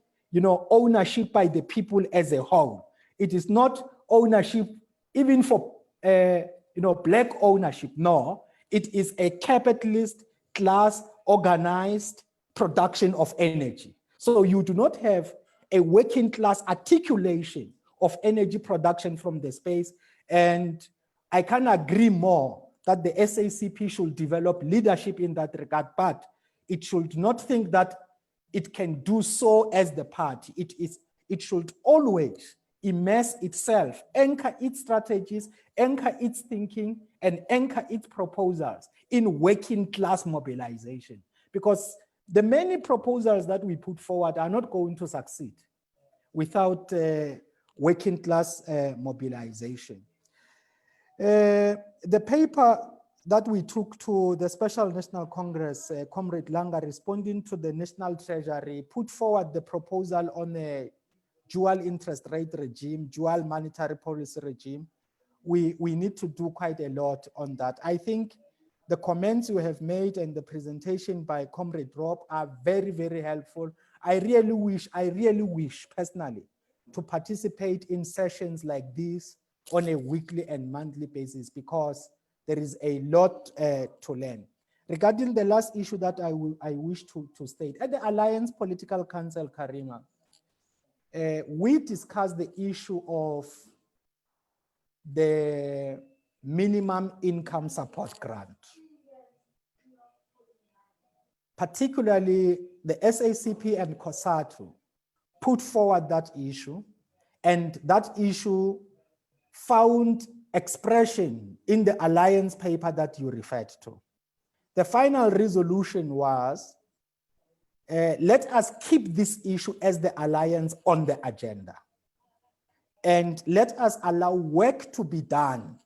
ownership by the people as a whole. It is not ownership even for, black ownership. No, it is a capitalist class organized production of energy. So you do not have a working class articulation of energy production from the space. And I can agree more that the SACP should develop leadership in that regard, but it should not think that it can do so as the party. It should always immerse itself, anchor its strategies, anchor its thinking, and anchor its proposals in working class mobilization. Because the many proposals that we put forward are not going to succeed without working class mobilization. The paper that we took to the Special National Congress, Comrade Langa, responding to the National Treasury, put forward the proposal on a dual interest rate regime, dual monetary policy regime. We need to do quite a lot on that. I think the comments you have made and the presentation by Comrade Rob are very, very helpful. I really wish personally to participate in sessions like this on a weekly and monthly basis, because there is a lot to learn. Regarding the last issue that I wish to state, at the Alliance Political Council, Karima, we discussed the issue of the minimum income support grant. Particularly the SACP and COSATU put forward that issue, and that issue found expression in the alliance paper that you referred to. The final resolution was, let us keep this issue as the alliance on the agenda, and let us allow work to be done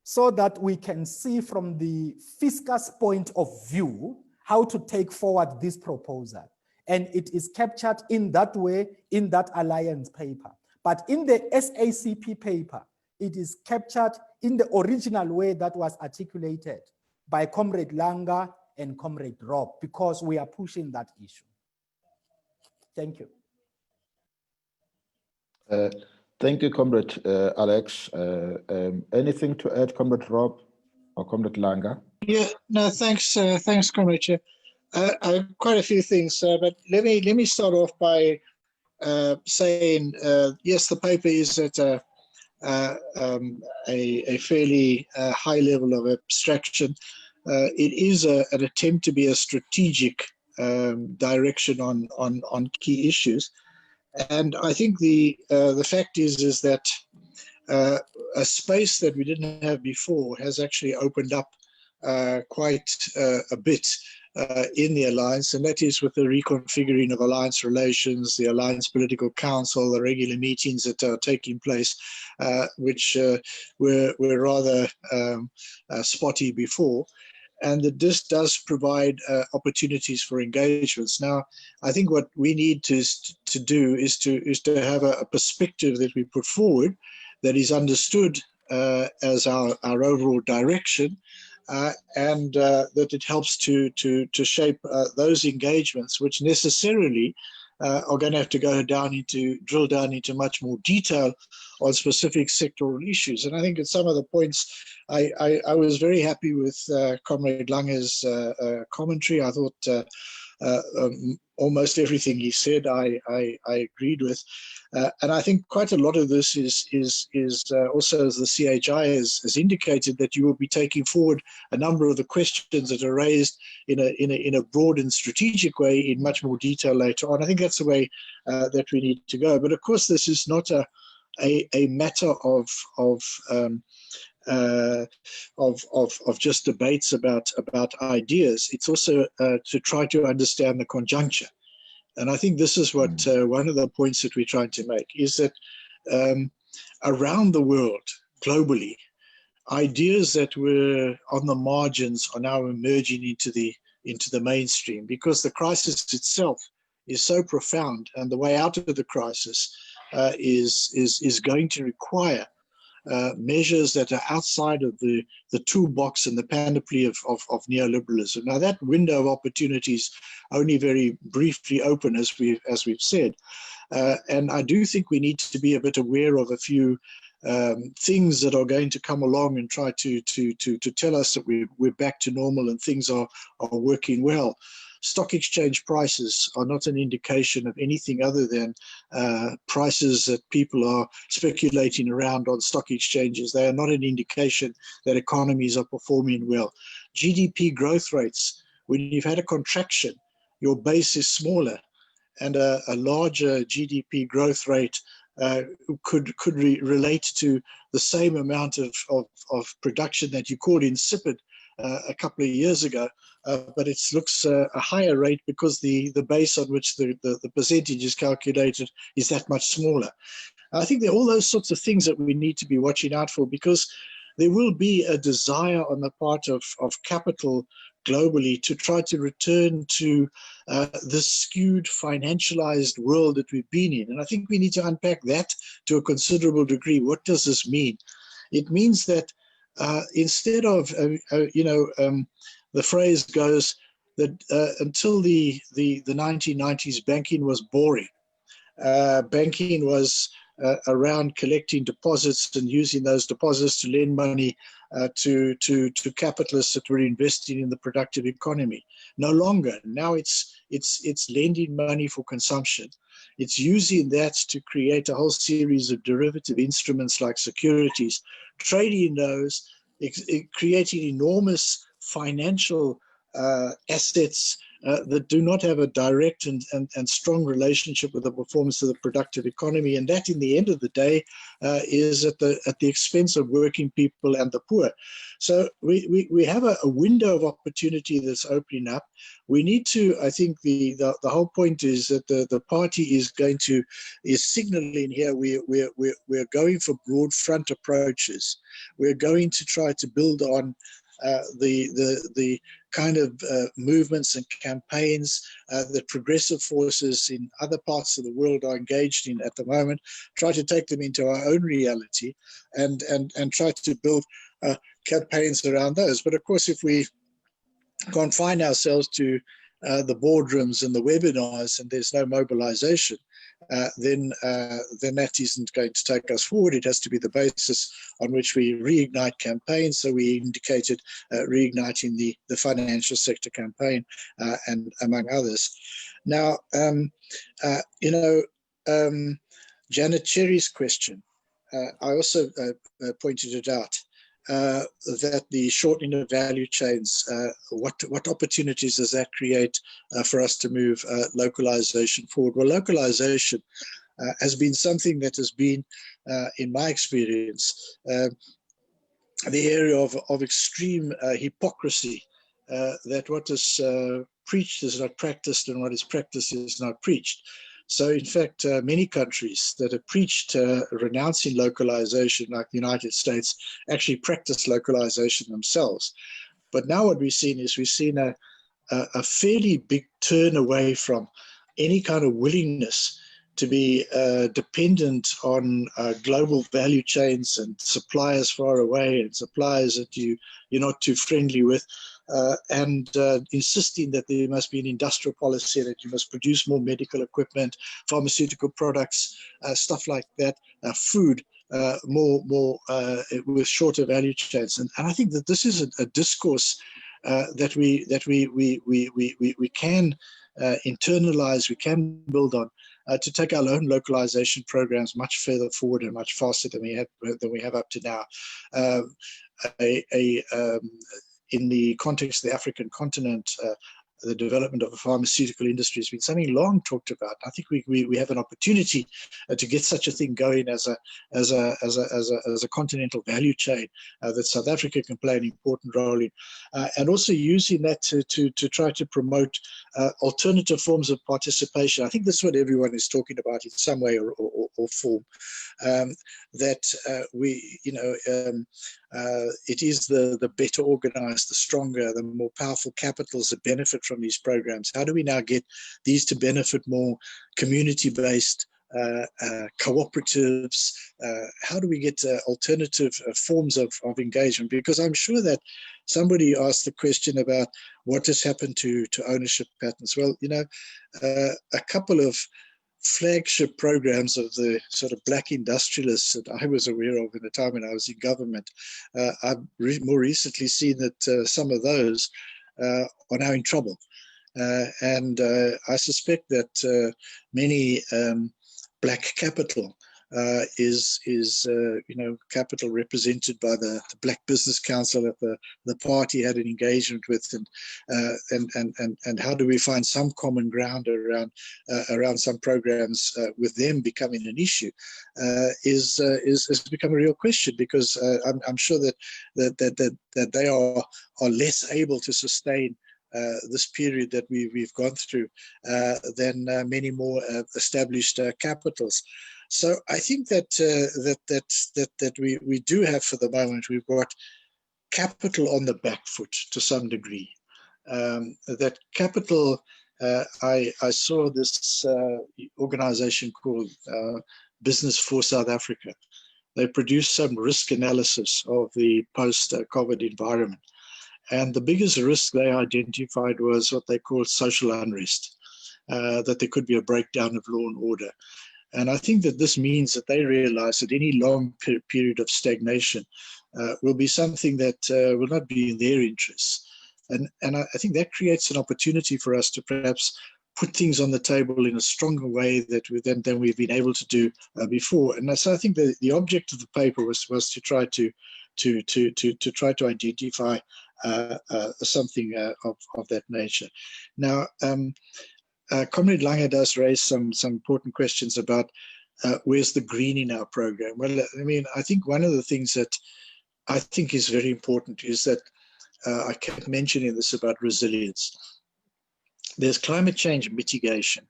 so that we can see from the fiscus point of view how to take forward this proposal. And it is captured in that way in that alliance paper. But in the SACP paper, it is captured in the original way that was articulated by Comrade Langa and Comrade Rob, because we are pushing that issue. Thank you. Thank you, Comrade Alex. Anything to add, Comrade Rob or Comrade Langa? Yeah, no, thanks, Comrade Chair. Quite a few things, but let me start off by saying yes, the paper is at a fairly high level of abstraction. It is an attempt to be a strategic direction on key issues, and I think the fact is that a space that we didn't have before has actually opened up quite a bit in the alliance, and that is with the reconfiguring of alliance relations, the alliance political council, the regular meetings that are taking place, which were rather spotty before, and that this does provide opportunities for engagements. Now, I think what we need to do is to have a perspective that we put forward that is understood as our overall direction, and that it helps to shape those engagements, which necessarily are going to have to drill down into much more detail on specific sectoral issues. And I think at some of the points, I was very happy with Comrade Lange's commentary. I thought almost everything he said I agreed with. And I think quite a lot of this is also, as the CHI has indicated, that you will be taking forward a number of the questions that are raised in a broad and strategic way in much more detail later on. I think that's the way that we need to go. But of course, this is not a matter of just debates about ideas. It's also to try to understand the conjuncture. And I think this is what one of the points that we're trying to make is that around the world, globally, ideas that were on the margins are now emerging into the mainstream, because the crisis itself is so profound, and the way out of the crisis is going to require measures that are outside of the toolbox and the panoply of neoliberalism. Now, that window of opportunities only very briefly open, as we've said, and I do think we need to be a bit aware of a few things that are going to come along and try to tell us that we're back to normal and things are working well. Stock exchange prices are not an indication of anything other than prices that people are speculating around on stock exchanges. They are not an indication that economies are performing well. GDP growth rates, when you've had a contraction, your base is smaller, and a larger GDP growth rate could relate to the same amount of production that you called insipid a couple of years ago. But it looks a higher rate because the base on which the percentage is calculated is that much smaller. I think there are all those sorts of things that we need to be watching out for, because there will be a desire on the part of capital globally to try to return to this skewed, financialized world that we've been in. And I think we need to unpack that to a considerable degree. What does this mean? It means that instead of, the phrase goes that until the 1990s, banking was boring. Banking was around collecting deposits and using those deposits to lend money to capitalists that were investing in the productive economy. No longer. Now it's lending money for consumption. It's using that to create a whole series of derivative instruments like securities, trading those, creating enormous financial assets that do not have a direct and strong relationship with the performance of the productive economy, and that, in the end of the day, is at the expense of working people and the poor. So we have a window of opportunity that's opening up. We need to, I think, the whole point is that the party is signaling here we're going for broad front approaches. We're going to try to build on the kind of movements and campaigns that progressive forces in other parts of the world are engaged in at the moment, try to take them into our own reality and try to build campaigns around those. But of course, if we confine ourselves to the boardrooms and the webinars and there's no mobilization, then that isn't going to take us forward. It has to be the basis on which we reignite campaigns. So we indicated reigniting the financial sector campaign and among others. Now, Janet Cherry's question, I also pointed it out. That the shortening of value chains, what opportunities does that create for us to move localization forward? Well, localization has been something that has been, in my experience, the area of extreme hypocrisy that what is preached is not practiced, and what is practiced is not preached. So in fact, many countries that have preached renouncing localization, like the United States, actually practice localization themselves. But now what we've seen is a fairly big turn away from any kind of willingness to be dependent on global value chains and suppliers far away and suppliers that you're not too friendly with, and insisting that there must be an industrial policy, that you must produce more medical equipment, pharmaceutical products, stuff like that, food, more with shorter value chains. And I think that this is a discourse that we can internalize, we can build on, to take our own localization programs much further forward and much faster than we have up to now. In the context of the African continent, the development of the pharmaceutical industry has been something long talked about. I think we have an opportunity to get such a thing going as a continental value chain that South Africa can play an important role in, and also using that to try to promote alternative forms of participation. I think that's what everyone is talking about in some way or form. It is the better organized, the stronger, the more powerful capitals that benefit from these programs. How do we now get these to benefit more community-based cooperatives? How do we get alternative forms of engagement? Because I'm sure that somebody asked the question about what has happened to ownership patterns. Well, a couple of flagship programs of the sort of black industrialists that I was aware of in the time when I was in government. I've more recently seen that some of those are now in trouble. And I suspect that many black capital is capital represented by the Black Business Council that the party had an engagement with, and how do we find some common ground around some programs with them becoming an issue is become a real question, because I'm sure that they are less able to sustain this period that we've gone through than many more established capitals. So I think that we do have, for the moment, we've got capital on the back foot to some degree. That capital, I saw this organization called Business for South Africa. They produced some risk analysis of the post-COVID environment. And the biggest risk they identified was what they called social unrest, that there could be a breakdown of law and order. And I think that this means that they realize that any long period of stagnation will be something that will not be in their interests. And I think that creates an opportunity for us to perhaps put things on the table in a stronger way than we've been able to do before. And so I think that the object of the paper was to try to identify something of that nature. Now, Comrade Lange does raise some important questions about where's the green in our program. Well, I mean, I think one of the things that I think is very important is that I kept mentioning this about resilience. There's climate change mitigation,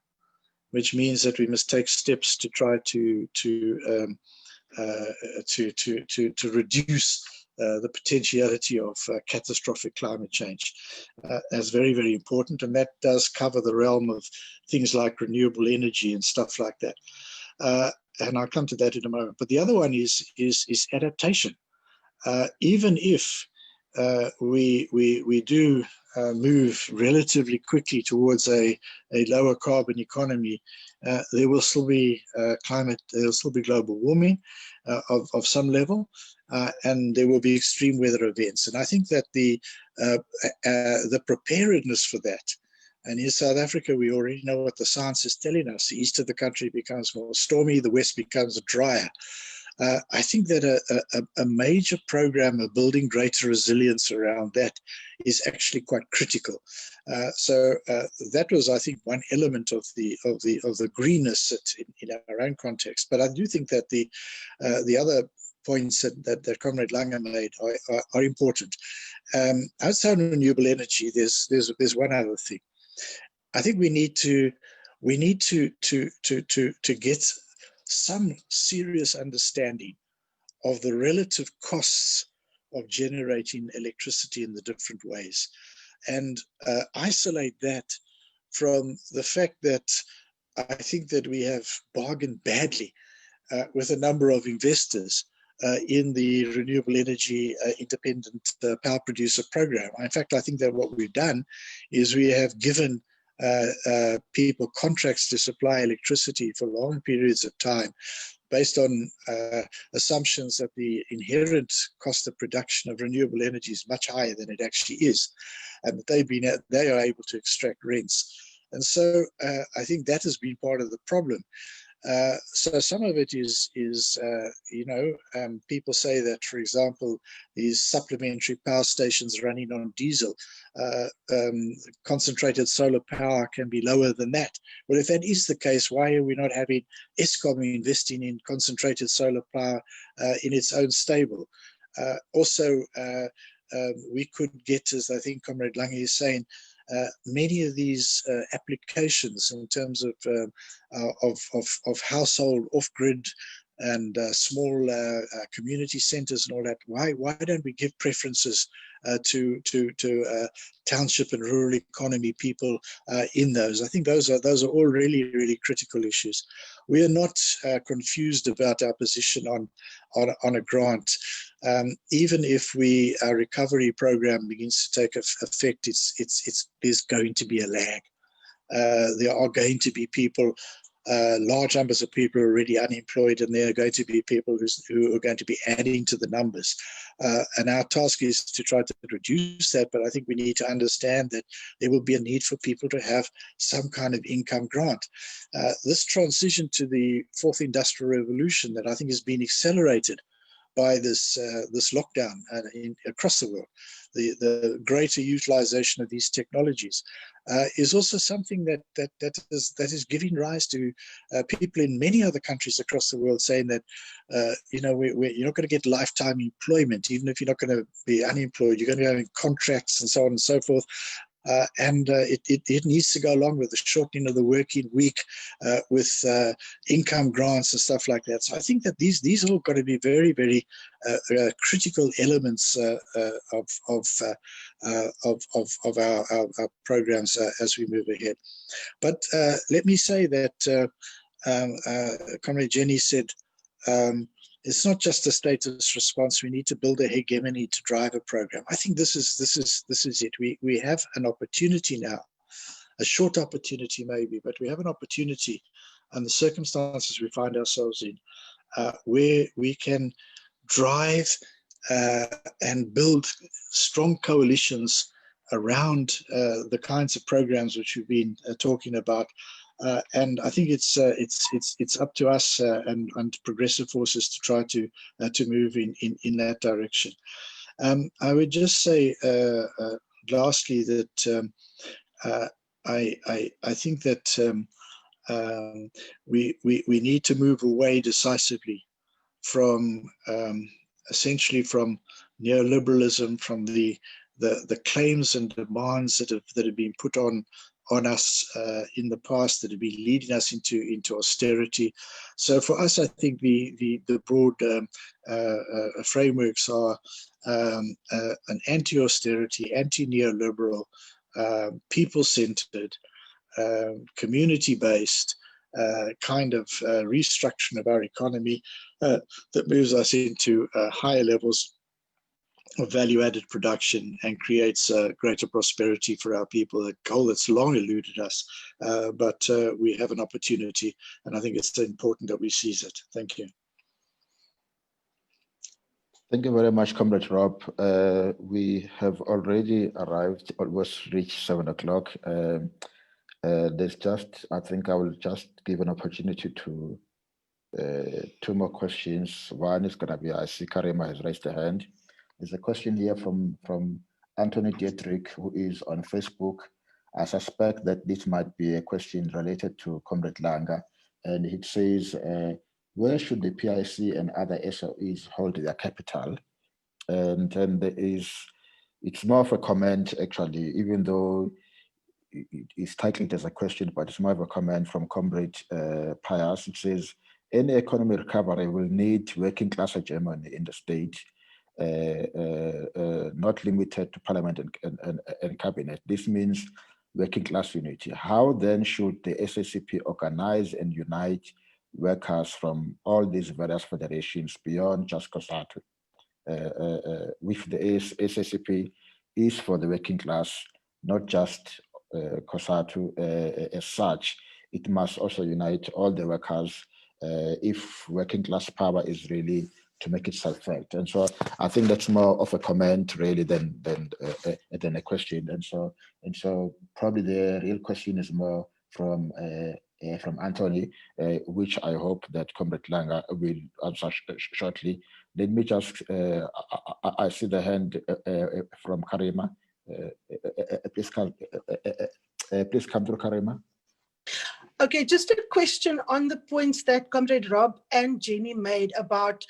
which means that we must take steps to try to reduce the potentiality of catastrophic climate change. That's very, very important, and that does cover the realm of things like renewable energy and stuff like that. And I'll come to that in a moment. But the other one is adaptation. Even if we do move relatively quickly towards a lower carbon economy, there will still be there will still be global warming of some level, and there will be extreme weather events. And I think that the preparedness for that, and in South Africa, we already know what the science is telling us. The east of the country becomes more stormy, the west becomes drier. I think that a major program of building greater resilience around that is actually quite critical. So that was, I think, one element of the greenness in our own context. But I do think that the other points that Comrade Langer made are important. Outside of renewable energy, there's one other thing. I think we need to get some serious understanding of the relative costs of generating electricity in the different ways, and isolate that from the fact that I think that we have bargained badly with a number of investors in the renewable energy independent power producer program. In fact, I think that what we've done is we have given people contracts to supply electricity for long periods of time based on assumptions that the inherent cost of production of renewable energy is much higher than it actually is, and that they are able to extract rents. And so I think that has been part of the problem. So some of it is people say that, for example, these supplementary power stations running on diesel, concentrated solar power can be lower than that. Well, if that is the case, why are we not having Eskom investing in concentrated solar power in its own stable? Also, we could get, as I think Comrade Lange is saying, many of these applications in terms of household off-grid and small community centers and all that. Why don't we give preferences to township and rural economy people in those? I think those are all really critical issues. We are not confused about our position on a grant. Even if our recovery program begins to take effect, there's going to be a lag. There are going to be people, large numbers of people are already unemployed, and there are going to be people who are going to be adding to the numbers. And our task is to try to reduce that, but I think we need to understand that there will be a need for people to have some kind of income grant. This transition to the fourth industrial revolution that I think has been accelerated by this lockdown across the world, the greater utilization of these technologies is also something that is giving rise to people in many other countries across the world saying that you're not going to get lifetime employment, even if you're not going to be unemployed, you're going to have contracts and so on and so forth. And it needs to go along with the shortening of the working week, with income grants and stuff like that. So I think that these are all got to be very critical elements of our programs as we move ahead. But let me say that Comrade Jenny said, it's not just a status response. We need to build a hegemony to drive a program. I think this is it. We have an opportunity now, a short opportunity maybe, but we have an opportunity, and the circumstances we find ourselves in, where we can drive and build strong coalitions around the kinds of programs which we've been talking about. And I think it's up to us and progressive forces to try to move in that direction. I would just say lastly that I think that we need to move away decisively from essentially from neoliberalism, from the claims and demands that have been put on us in the past, that have been leading us into austerity. So for us, I think the broad frameworks are an anti-austerity, anti-neoliberal, people-centered, community-based kind of restructuring of our economy that moves us into higher levels of value-added production and creates greater prosperity for our people, a goal that's long eluded us, but we have an opportunity, and I think it's important that we seize it. Thank you. Thank you very much, Comrade Rob. We have already arrived, almost reached 7 o'clock. There's just, I think I will just give an opportunity to two more questions. One is going to be, I see Karima has raised a hand. There's a question here from Anthony Dietrich, who is on Facebook. I suspect that this might be a question related to Comrade Langer. And it says, where should the PIC and other SOEs hold their capital? And then it's more of a comment actually, even though it's titled as a question, but it's more of a comment from Comrade Pius. It says, any economic recovery will need working class hegemony in the state, not limited to parliament and cabinet. This means working class unity. How then should the SACP organize and unite workers from all these various federations beyond just COSATU? With the SACP is for the working class, not just COSATU as such. It must also unite all the workers if working class power is really to make itself felt. And so I think that's more of a comment really than a question. And so probably the real question is more from Anthony, which I hope that Comrade Langa will answer shortly. Let me just, I see the hand from Karima. Please come through, Karima. Okay, just a question on the points that Comrade Rob and Jenny made about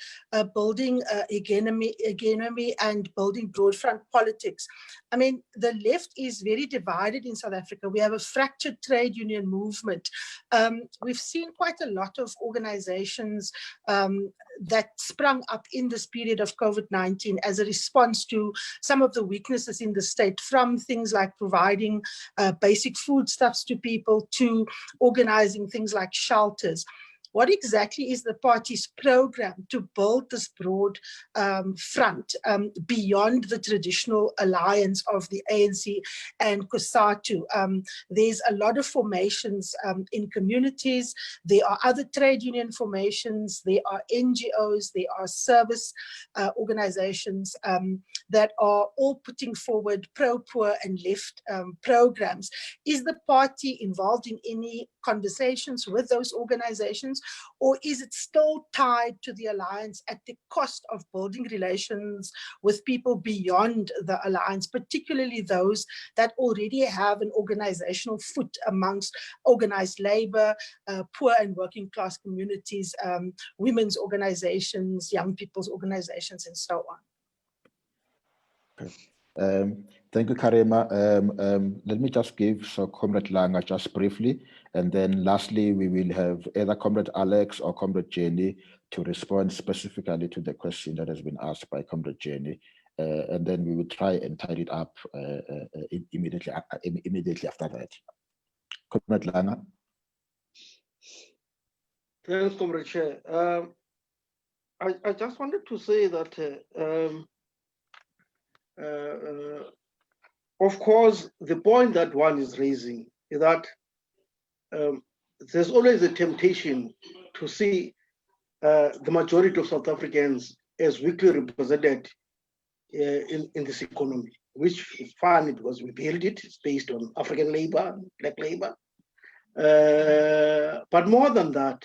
building hegemony and building broad front politics. I mean, the left is very divided in South Africa. We have a fractured trade union movement. We've seen quite a lot of organizations that sprung up in this period of COVID-19 as a response to some of the weaknesses in the state, from things like providing basic foodstuffs to people to organizing things like shelters. What exactly is the party's program to build this broad front beyond the traditional alliance of the ANC and COSATU? There's a lot of formations in communities. There are other trade union formations. There are NGOs. There are service organizations that are all putting forward pro-poor and left programs. Is the party involved in any conversations with those organizations, or is it still tied to the alliance at the cost of building relations with people beyond the alliance, particularly those that already have an organizational foot amongst organized labor, poor and working class communities, women's organizations, young people's organizations, and so on? Okay. Thank you, Karima. Let me just give Comrade Langa just briefly, and then lastly, we will have either Comrade Alex or Comrade Jenny to respond specifically to the question that has been asked by Comrade Jenny, and then we will try and tie it up immediately after that. Comrade Langa. Thanks, Comrade Chair. I just wanted to say that of course, the point that one is raising is that there's always a temptation to see the majority of South Africans as weakly represented in this economy, which is funny because we built it. It's based on African labor, black labor. But more than that,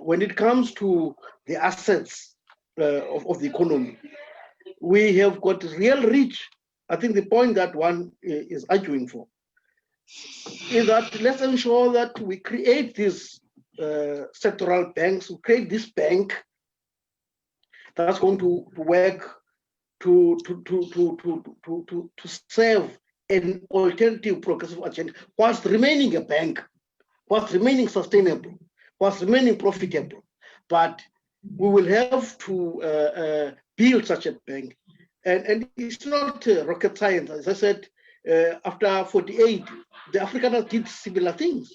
when it comes to the assets of the economy, we have got real reach. I think the point that one is arguing for is that let's ensure that we create these sectoral banks, we create this bank that's going to work to serve an alternative progressive agenda whilst remaining a bank, whilst remaining sustainable, whilst remaining profitable. But we will have to build such a bank. And it's not rocket science. As I said, after 48, the Africans did similar things.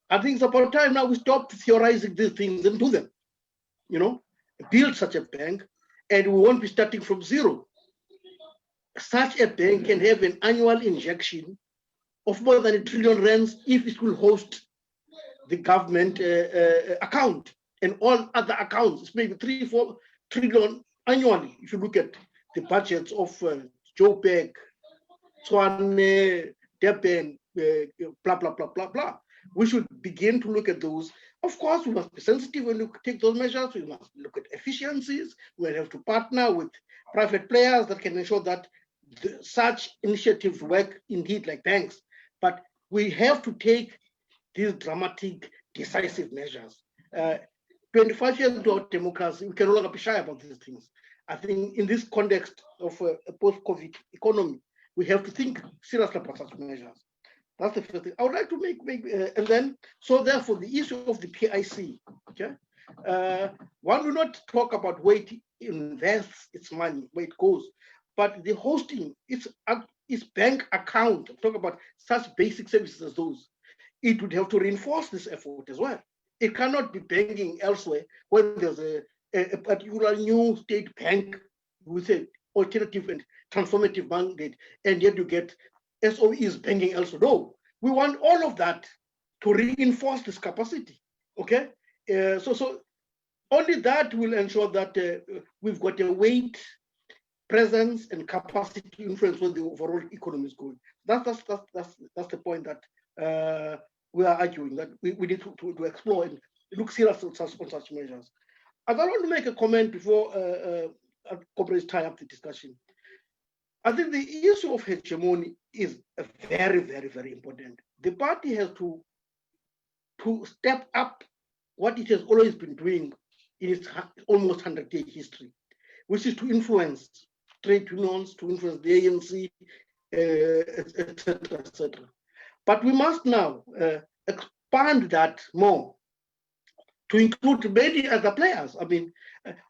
I think it's about time now we stop theorizing these things and do them. You know, build such a bank, and we won't be starting from zero. Such a bank can have an annual injection of more than R1 trillion if it will host the government account and all other accounts. It's maybe 3-4 trillion annually if you look at the budgets of Joburg, Tshwane, Durban, blah, blah, blah, blah, blah. We should begin to look at those. Of course, we must be sensitive when we take those measures. We must look at efficiencies. We'll have to partner with private players that can ensure that such initiatives work indeed like banks. But we have to take these dramatic, decisive measures. 25 years into our democracy, we can no longer be shy about these things. I think in this context of a post-COVID economy, we have to think seriously about such measures. That's the first thing. I would like to make and then, so therefore, the issue of the PIC, okay? One will not talk about where it invests its money, where it goes, but the hosting, its bank account, talk about such basic services as those, it would have to reinforce this effort as well. It cannot be banking elsewhere when there's a particular new state bank with an alternative and transformative mandate, and yet you get SOEs banking elsewhere. No, we want all of that to reinforce this capacity, okay? So only that will ensure that we've got a weight, presence, and capacity to influence where the overall economy is going. That's the point that we are arguing, that we need to explore and look seriously on such measures. I want to make a comment before comrades tie up the discussion. I think the issue of hegemony is very, very, very important. The party has to step up what it has always been doing in its almost 100-year history, which is to influence trade unions, to influence the ANC, etc., etc. But we must now expand that more to include many other players. I mean,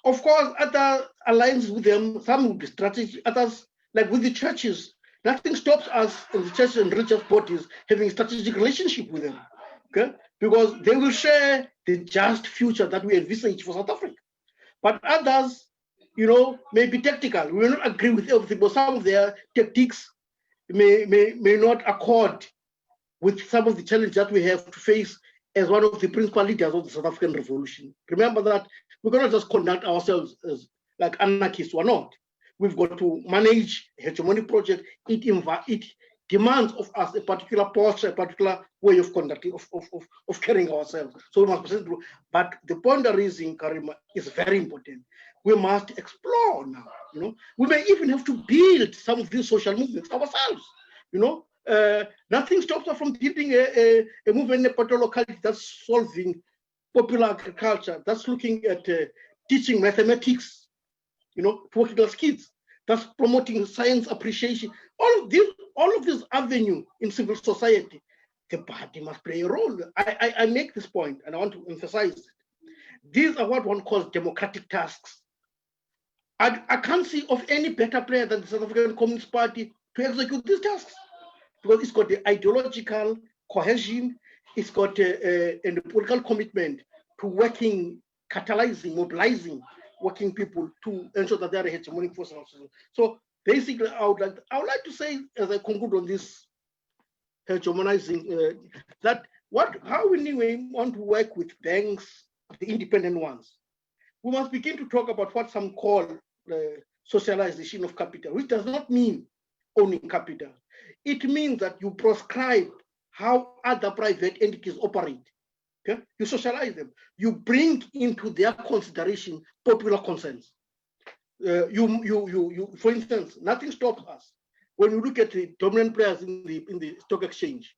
of course, other alliances with them, some will be strategic, others, like with the churches, nothing stops us in the churches and religious bodies having a strategic relationship with them, okay? Because they will share the just future that we envisage for South Africa. But others, you know, may be tactical. We will not agree with everything, but some of their tactics may not accord with some of the challenges that we have to face as one of the principal leaders of the South African Revolution. Remember that we cannot just conduct ourselves as like anarchists or not. We've got to manage a hegemonic project. It demands of us a particular posture, a particular way of conducting, of carrying ourselves. So we must present through. But the point that is in Karima is very important. We must explore now. You know, we may even have to build some of these social movements ourselves. You know, nothing stops us from building a movement in a locality that's solving popular agriculture, that's looking at teaching mathematics, you know, to working class kids, that's promoting science appreciation. All of this avenue in civil society, the party must play a role. I make this point, and I want to emphasize it. These are what one calls democratic tasks. I can't see of any better player than the South African Communist Party to execute these tasks, because it's got the ideological cohesion, it's got a political commitment to working, catalyzing, mobilizing working people to ensure that they are a hegemonic force. So basically, I would like to say, as I conclude on this hegemonizing, that how we want to work with banks, the independent ones, we must begin to talk about what some call socialization of capital, which does not mean owning capital. It means that you prescribe how other private entities operate. Okay? You socialize them. You bring into their consideration popular concerns. For instance, nothing stops us when you look at the dominant players in the stock exchange.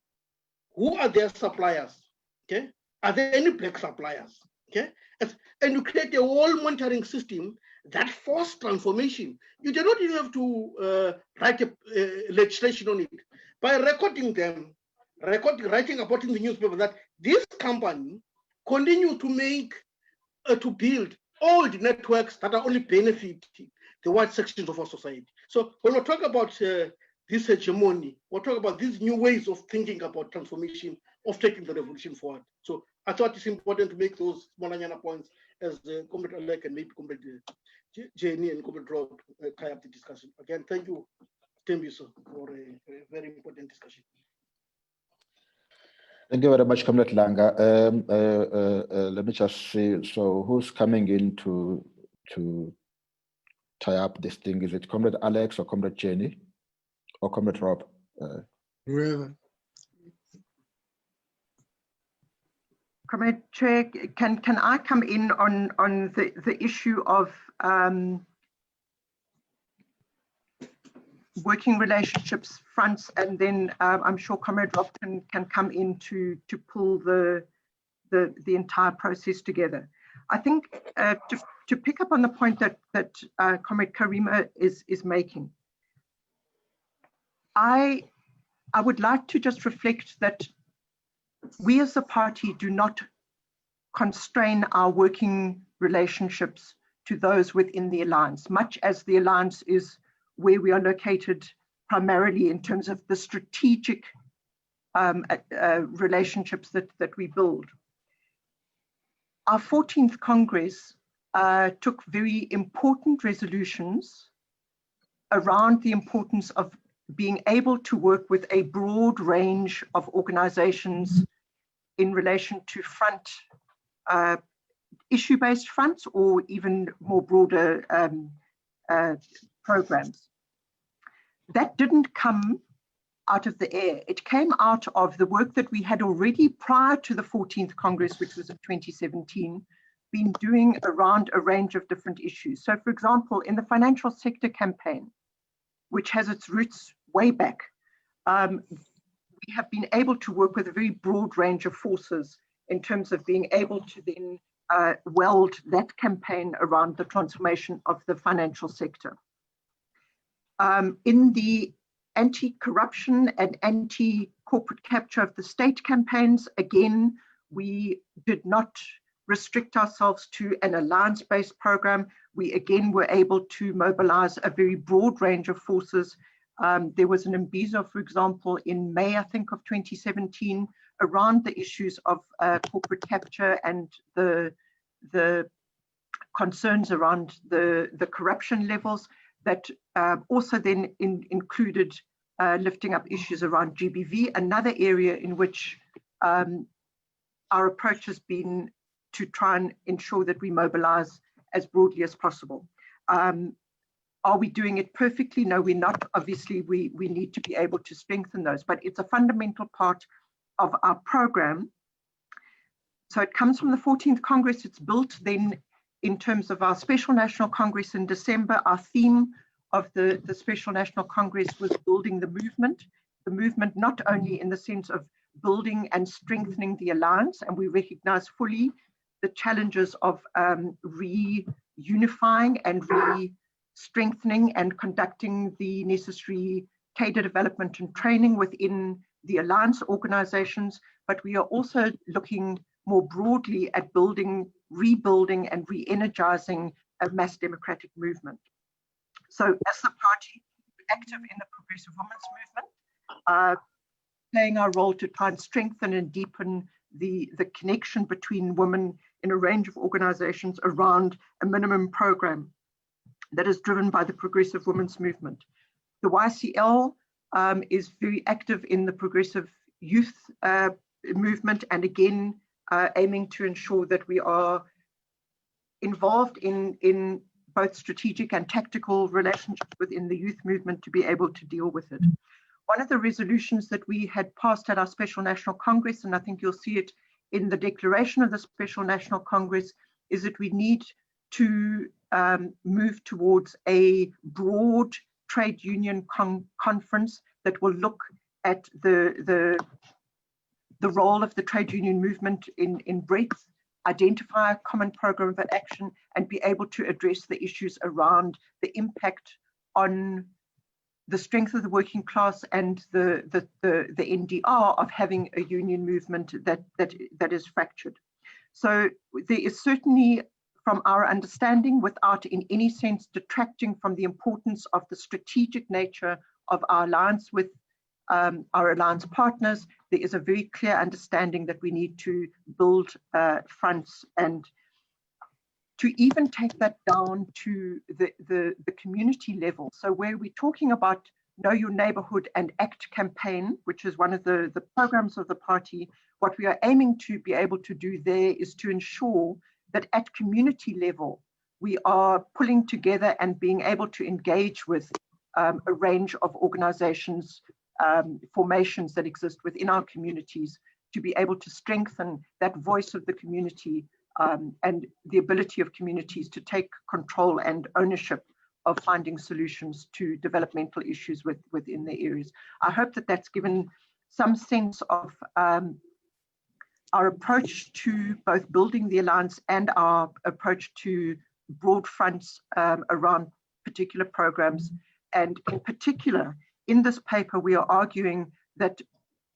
Who are their suppliers? Okay, are there any black suppliers? Okay, and you create a whole monitoring system that forces transformation. You do not even have to write a legislation on it. By recording them, writing about in the newspaper that this company continue to build old networks that are only benefiting the white sections of our society. So when we talk about this hegemony, we're talking about these new ways of thinking about transformation, of taking the revolution forward. So I thought it's important to make those Molanyana points as Comrade Alec and maybe Comrade Jenny and Comrade Rob tie up the discussion. Again, thank you, Davies, for a very important discussion. Thank you very much, Comrade Langa. Let me just see. So, who's coming in to tie up this thing? Is it Comrade Alex or Comrade Jenny or Comrade Rob? Whoever. Comrade Chair, can I come in on the issue of working relationships fronts, and then I'm sure Comrade Rob can come in to pull the entire process together. I think to pick up on the point that Comrade Karima is making, I would like to just reflect that we as a party do not constrain our working relationships to those within the alliance, much as the alliance is where we are located primarily in terms of the strategic relationships that we build. Our 14th Congress took very important resolutions around the importance of being able to work with a broad range of organizations in relation to front issue-based fronts or even more broader programs. That didn't come out of the air. It came out of the work that we had already prior to the 14th Congress, which was in 2017, been doing around a range of different issues. So for example, in the financial sector campaign, which has its roots way back, we have been able to work with a very broad range of forces in terms of being able to then weld that campaign around the transformation of the financial sector. In the anti-corruption and anti-corporate capture of the state campaigns, again, we did not restrict ourselves to an alliance-based program. We again were able to mobilize a very broad range of forces. There was an Imbizo, for example, in May, I think, of 2017, around the issues of corporate capture and the concerns around the corruption levels that also then included lifting up issues around GBV, another area in which our approach has been to try and ensure that we mobilize as broadly as possible. Are we doing it perfectly? No, we're not. Obviously, we need to be able to strengthen those, but it's a fundamental part of our program. So it comes from the 14th Congress. It's built then in terms of our Special National Congress in December. Our theme of the Special National Congress was building the movement not only in the sense of building and strengthening the alliance, and we recognize fully the challenges of reunifying and re-strengthening and conducting the necessary cadre development and training within the alliance organizations, but we are also looking more broadly at building, rebuilding and re-energizing a mass democratic movement. So as the party active in the Progressive Women's Movement, playing our role to try and strengthen and deepen the connection between women in a range of organizations around a minimum program that is driven by the Progressive Women's Movement. The YCL is very active in the progressive youth movement, and again, aiming to ensure that we are involved in both strategic and tactical relationships within the youth movement to be able to deal with it. One of the resolutions that we had passed at our Special National Congress, and I think you'll see it in the declaration of the Special National Congress, is that we need to move towards a broad trade union conference that will look at the role of the trade union movement in breadth, identify a common program of action, and be able to address the issues around the impact on the strength of the working class and the NDR of having a union movement that is fractured. So there is certainly, from our understanding, without in any sense detracting from the importance of the strategic nature of our alliance with our alliance partners, there is a very clear understanding that we need to build fronts, and to even take that down to the community level. So where we're talking about Know Your Neighborhood and ACT campaign, which is one of the programs of the party, what we are aiming to be able to do there is to ensure that at community level, we are pulling together and being able to engage with a range of organizations, formations that exist within our communities, to be able to strengthen that voice of the community and the ability of communities to take control and ownership of finding solutions to developmental issues within their areas. I hope that that's given some sense of our approach to both building the alliance and our approach to broad fronts around particular programs. And in particular, in this paper, we are arguing that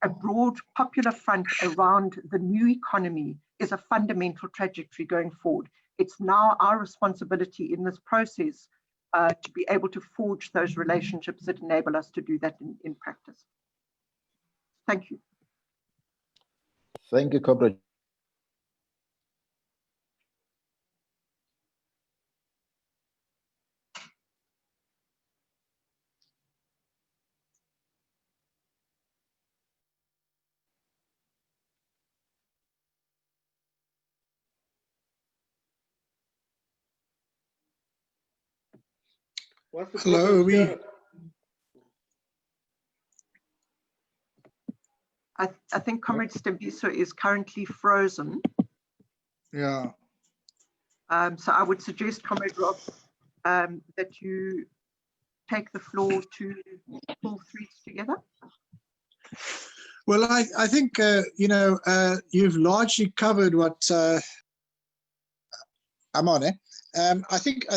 a broad popular front around the new economy is a fundamental trajectory going forward. It's now our responsibility in this process to be able to forge those relationships that enable us to do that in practice. Thank you. Thank you, Comrade. What's the Hello, problem, Chair? I think Comrade Stembiso is currently frozen. Yeah. So I would suggest, Comrade Rob, that you take the floor to pull threads together. Well, I think, you've largely covered what I'm on, eh? I think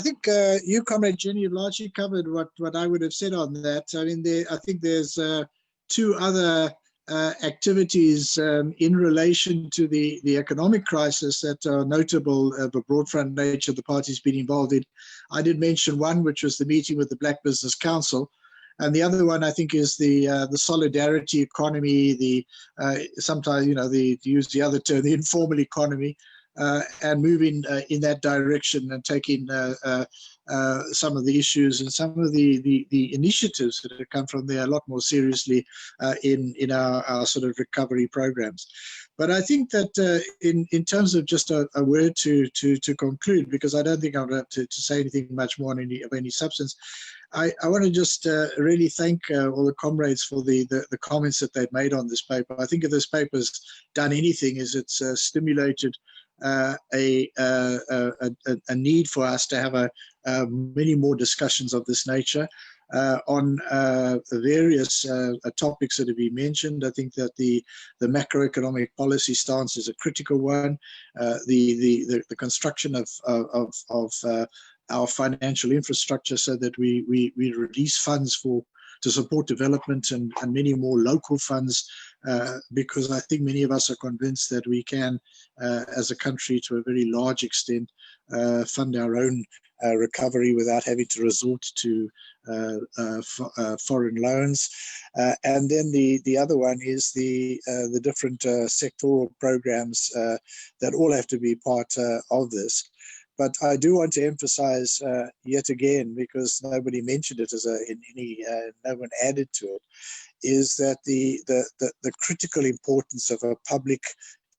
you, Comrade Jenny, have largely covered what I would have said on that. I mean, I think there's two other activities in relation to the economic crisis that are notable of a broad front nature the party's been involved in. I did mention one, which was the meeting with the Black Business Council. And the other one, I think, is the solidarity economy, the sometimes, to use the other term, the informal economy, and moving in that direction and taking some of the issues and some of the initiatives that have come from there a lot more seriously in our sort of recovery programs. But I think that in terms of just a word to conclude, because I don't think I'm going to say anything much more on any substance, I want to just really thank all the comrades for the comments that they've made on this paper. I think if this paper's done anything, is it's stimulated a need for us to have many more discussions of this nature on various topics that have been mentioned. I think that the macroeconomic policy stance is a critical one. The construction of our financial infrastructure so that we release funds to support development and many more local funds, because I think many of us are convinced that we can, as a country, to a very large extent, fund our own recovery without having to resort to foreign loans. And then the other one is the different sectoral programs that all have to be part of this. But I do want to emphasize yet again, because nobody mentioned it no one added to it, is that the critical importance of a public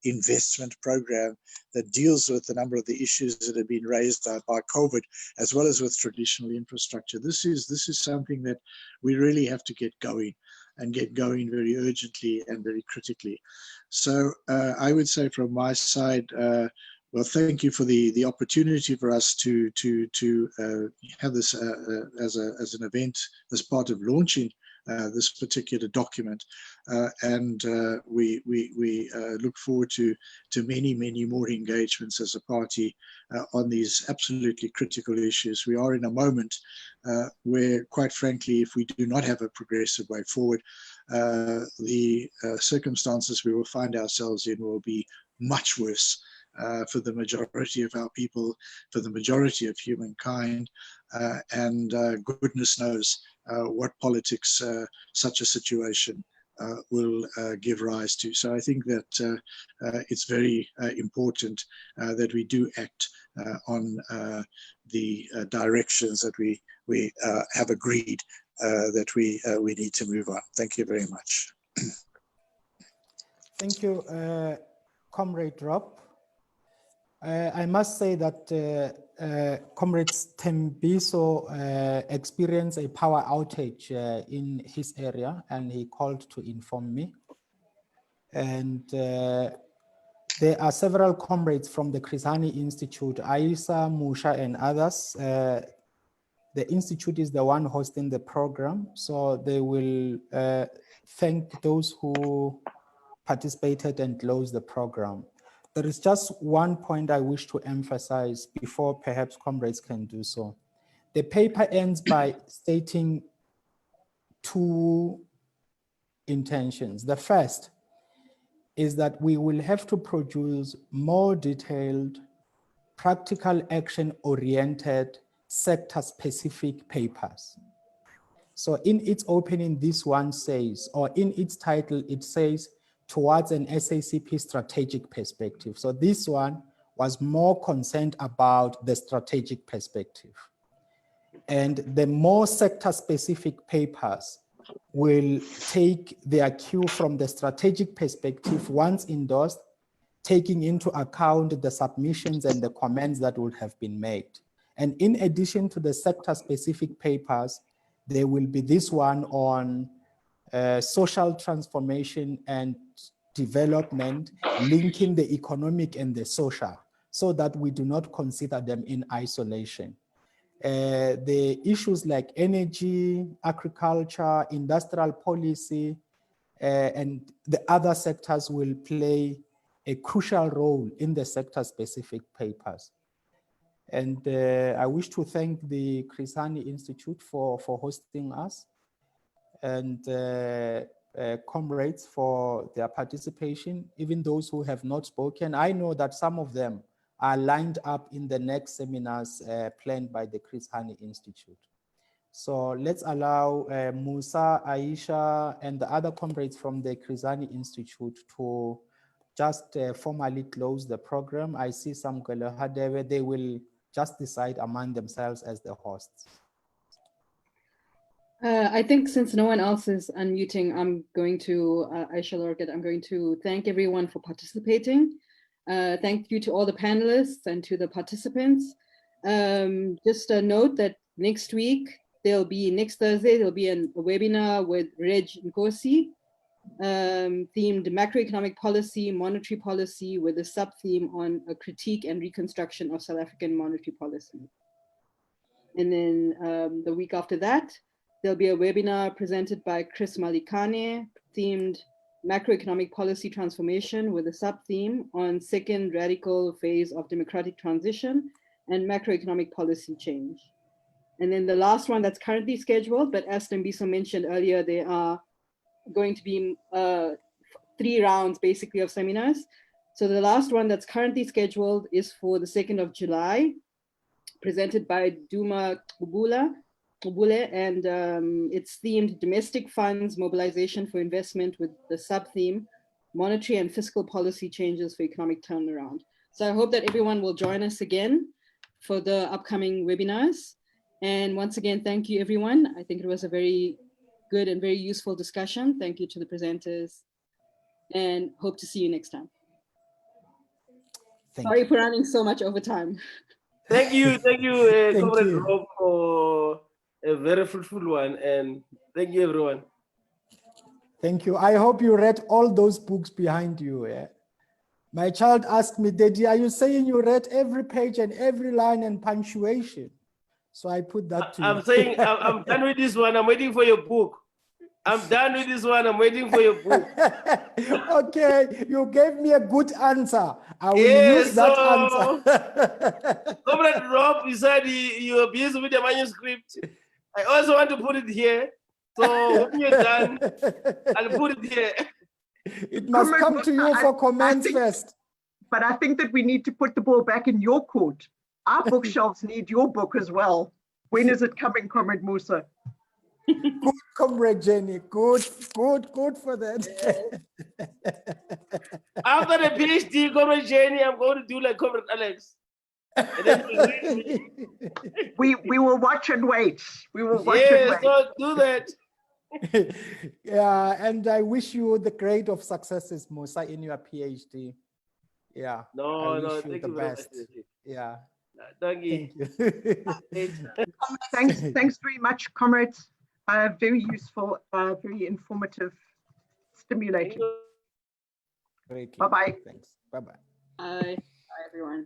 investment program that deals with a number of the issues that have been raised by COVID, as well as with traditional infrastructure. This is something that we really have to get going, and get going very urgently and very critically. So I would say from my side, well, thank you for the opportunity for us to have this as an event, as part of launching this particular document, and we look forward to many more engagements as a party on these absolutely critical issues. We are in a moment where, quite frankly, if we do not have a progressive way forward, the circumstances we will find ourselves in will be much worse for the majority of our people, for the majority of humankind, and goodness knows what politics such a situation will give rise to. So I think that it's very important that we do act on the directions that we have agreed that we need to move on. Thank you very much. Thank you, Comrade Rob. I must say that Comrade Stembiso experienced a power outage in his area, and he called to inform me. And there are several comrades from the Crisani Institute, Aisa, Musha, and others. The Institute is the one hosting the program, so they will thank those who participated and close the program. There is just one point I wish to emphasize before perhaps comrades can do so. The paper ends by stating two intentions. The first is that we will have to produce more detailed, practical action-oriented, sector-specific papers. So in its opening, this one says, or in its title, it says, towards an SACP strategic perspective. So this one was more concerned about the strategic perspective. And the more sector-specific papers will take their cue from the strategic perspective once endorsed, taking into account the submissions and the comments that would have been made. And in addition to the sector-specific papers, there will be this one on social transformation and development, linking the economic and the social, so that we do not consider them in isolation. The issues like energy, agriculture, industrial policy, and the other sectors will play a crucial role in the sector-specific papers. And I wish to thank the Crisani Institute for hosting us, and comrades for their participation, even those who have not spoken. I know that some of them are lined up in the next seminars planned by the Crisani Institute. So let's allow Musa, Aisha, and the other comrades from the Crisani Institute to just formally close the program. I see some Galahadeve, they will just decide among themselves as the hosts. I think since no one else is unmuting, I'm going to, Aisha Lorgat, I'm going to thank everyone for participating. Thank you to all the panelists and to the participants. Just a note that next week, next Thursday, there'll be a webinar with Reg Nkosi, themed macroeconomic policy, monetary policy, with a sub-theme on a critique and reconstruction of South African monetary policy. And then the week after that, there'll be a webinar presented by Chris Malikane, themed macroeconomic policy transformation, with a sub-theme on second radical phase of democratic transition and macroeconomic policy change. And then the last one that's currently scheduled, but as Tembiso mentioned earlier, there are going to be 3 rounds basically of seminars. So the last one that's currently scheduled is for the 2nd of July, presented by Duma Kubule, and it's themed domestic funds mobilization for investment, with the sub-theme monetary and fiscal policy changes for economic turnaround. So I hope that everyone will join us again for the upcoming webinars. And once again, thank you everyone. I think it was a very good and very useful discussion. Thank you to the presenters, and hope to see you next time. Sorry for running so much over time. Thank you, Comrade you. Rob, for a very fruitful one, and thank you, everyone. Thank you. I hope you read all those books behind you. Yeah? My child asked me, Daddy, are you saying you read every page and every line and punctuation? So I put that to you. I'm saying I'm done with this one. I'm waiting for your book. I'm done with this one. I'm waiting for your book. Okay, you gave me a good answer. I will use that answer. Comrade Rob, you said you are busy with the manuscript. I also want to put it here. So when you're done, I'll put it here. It must come to you for comments first. But I think that we need to put the ball back in your court. Our bookshelves need your book as well. When is it coming, Comrade Musa? Good, Comrade Jenny. Good for that. After the PhD, Comrade Jenny, I'm going to do like Comrade Alex. And then we will watch and wait. We will watch and wait. So do that. Yeah, and I wish you the great of successes, Musa, in your PhD. Yeah. No, thank you the best. Yeah. Thank you. Thanks very much, comrades. Very useful, very informative, stimulating. Great. Bye-bye. Thanks. Bye-bye. Bye, everyone.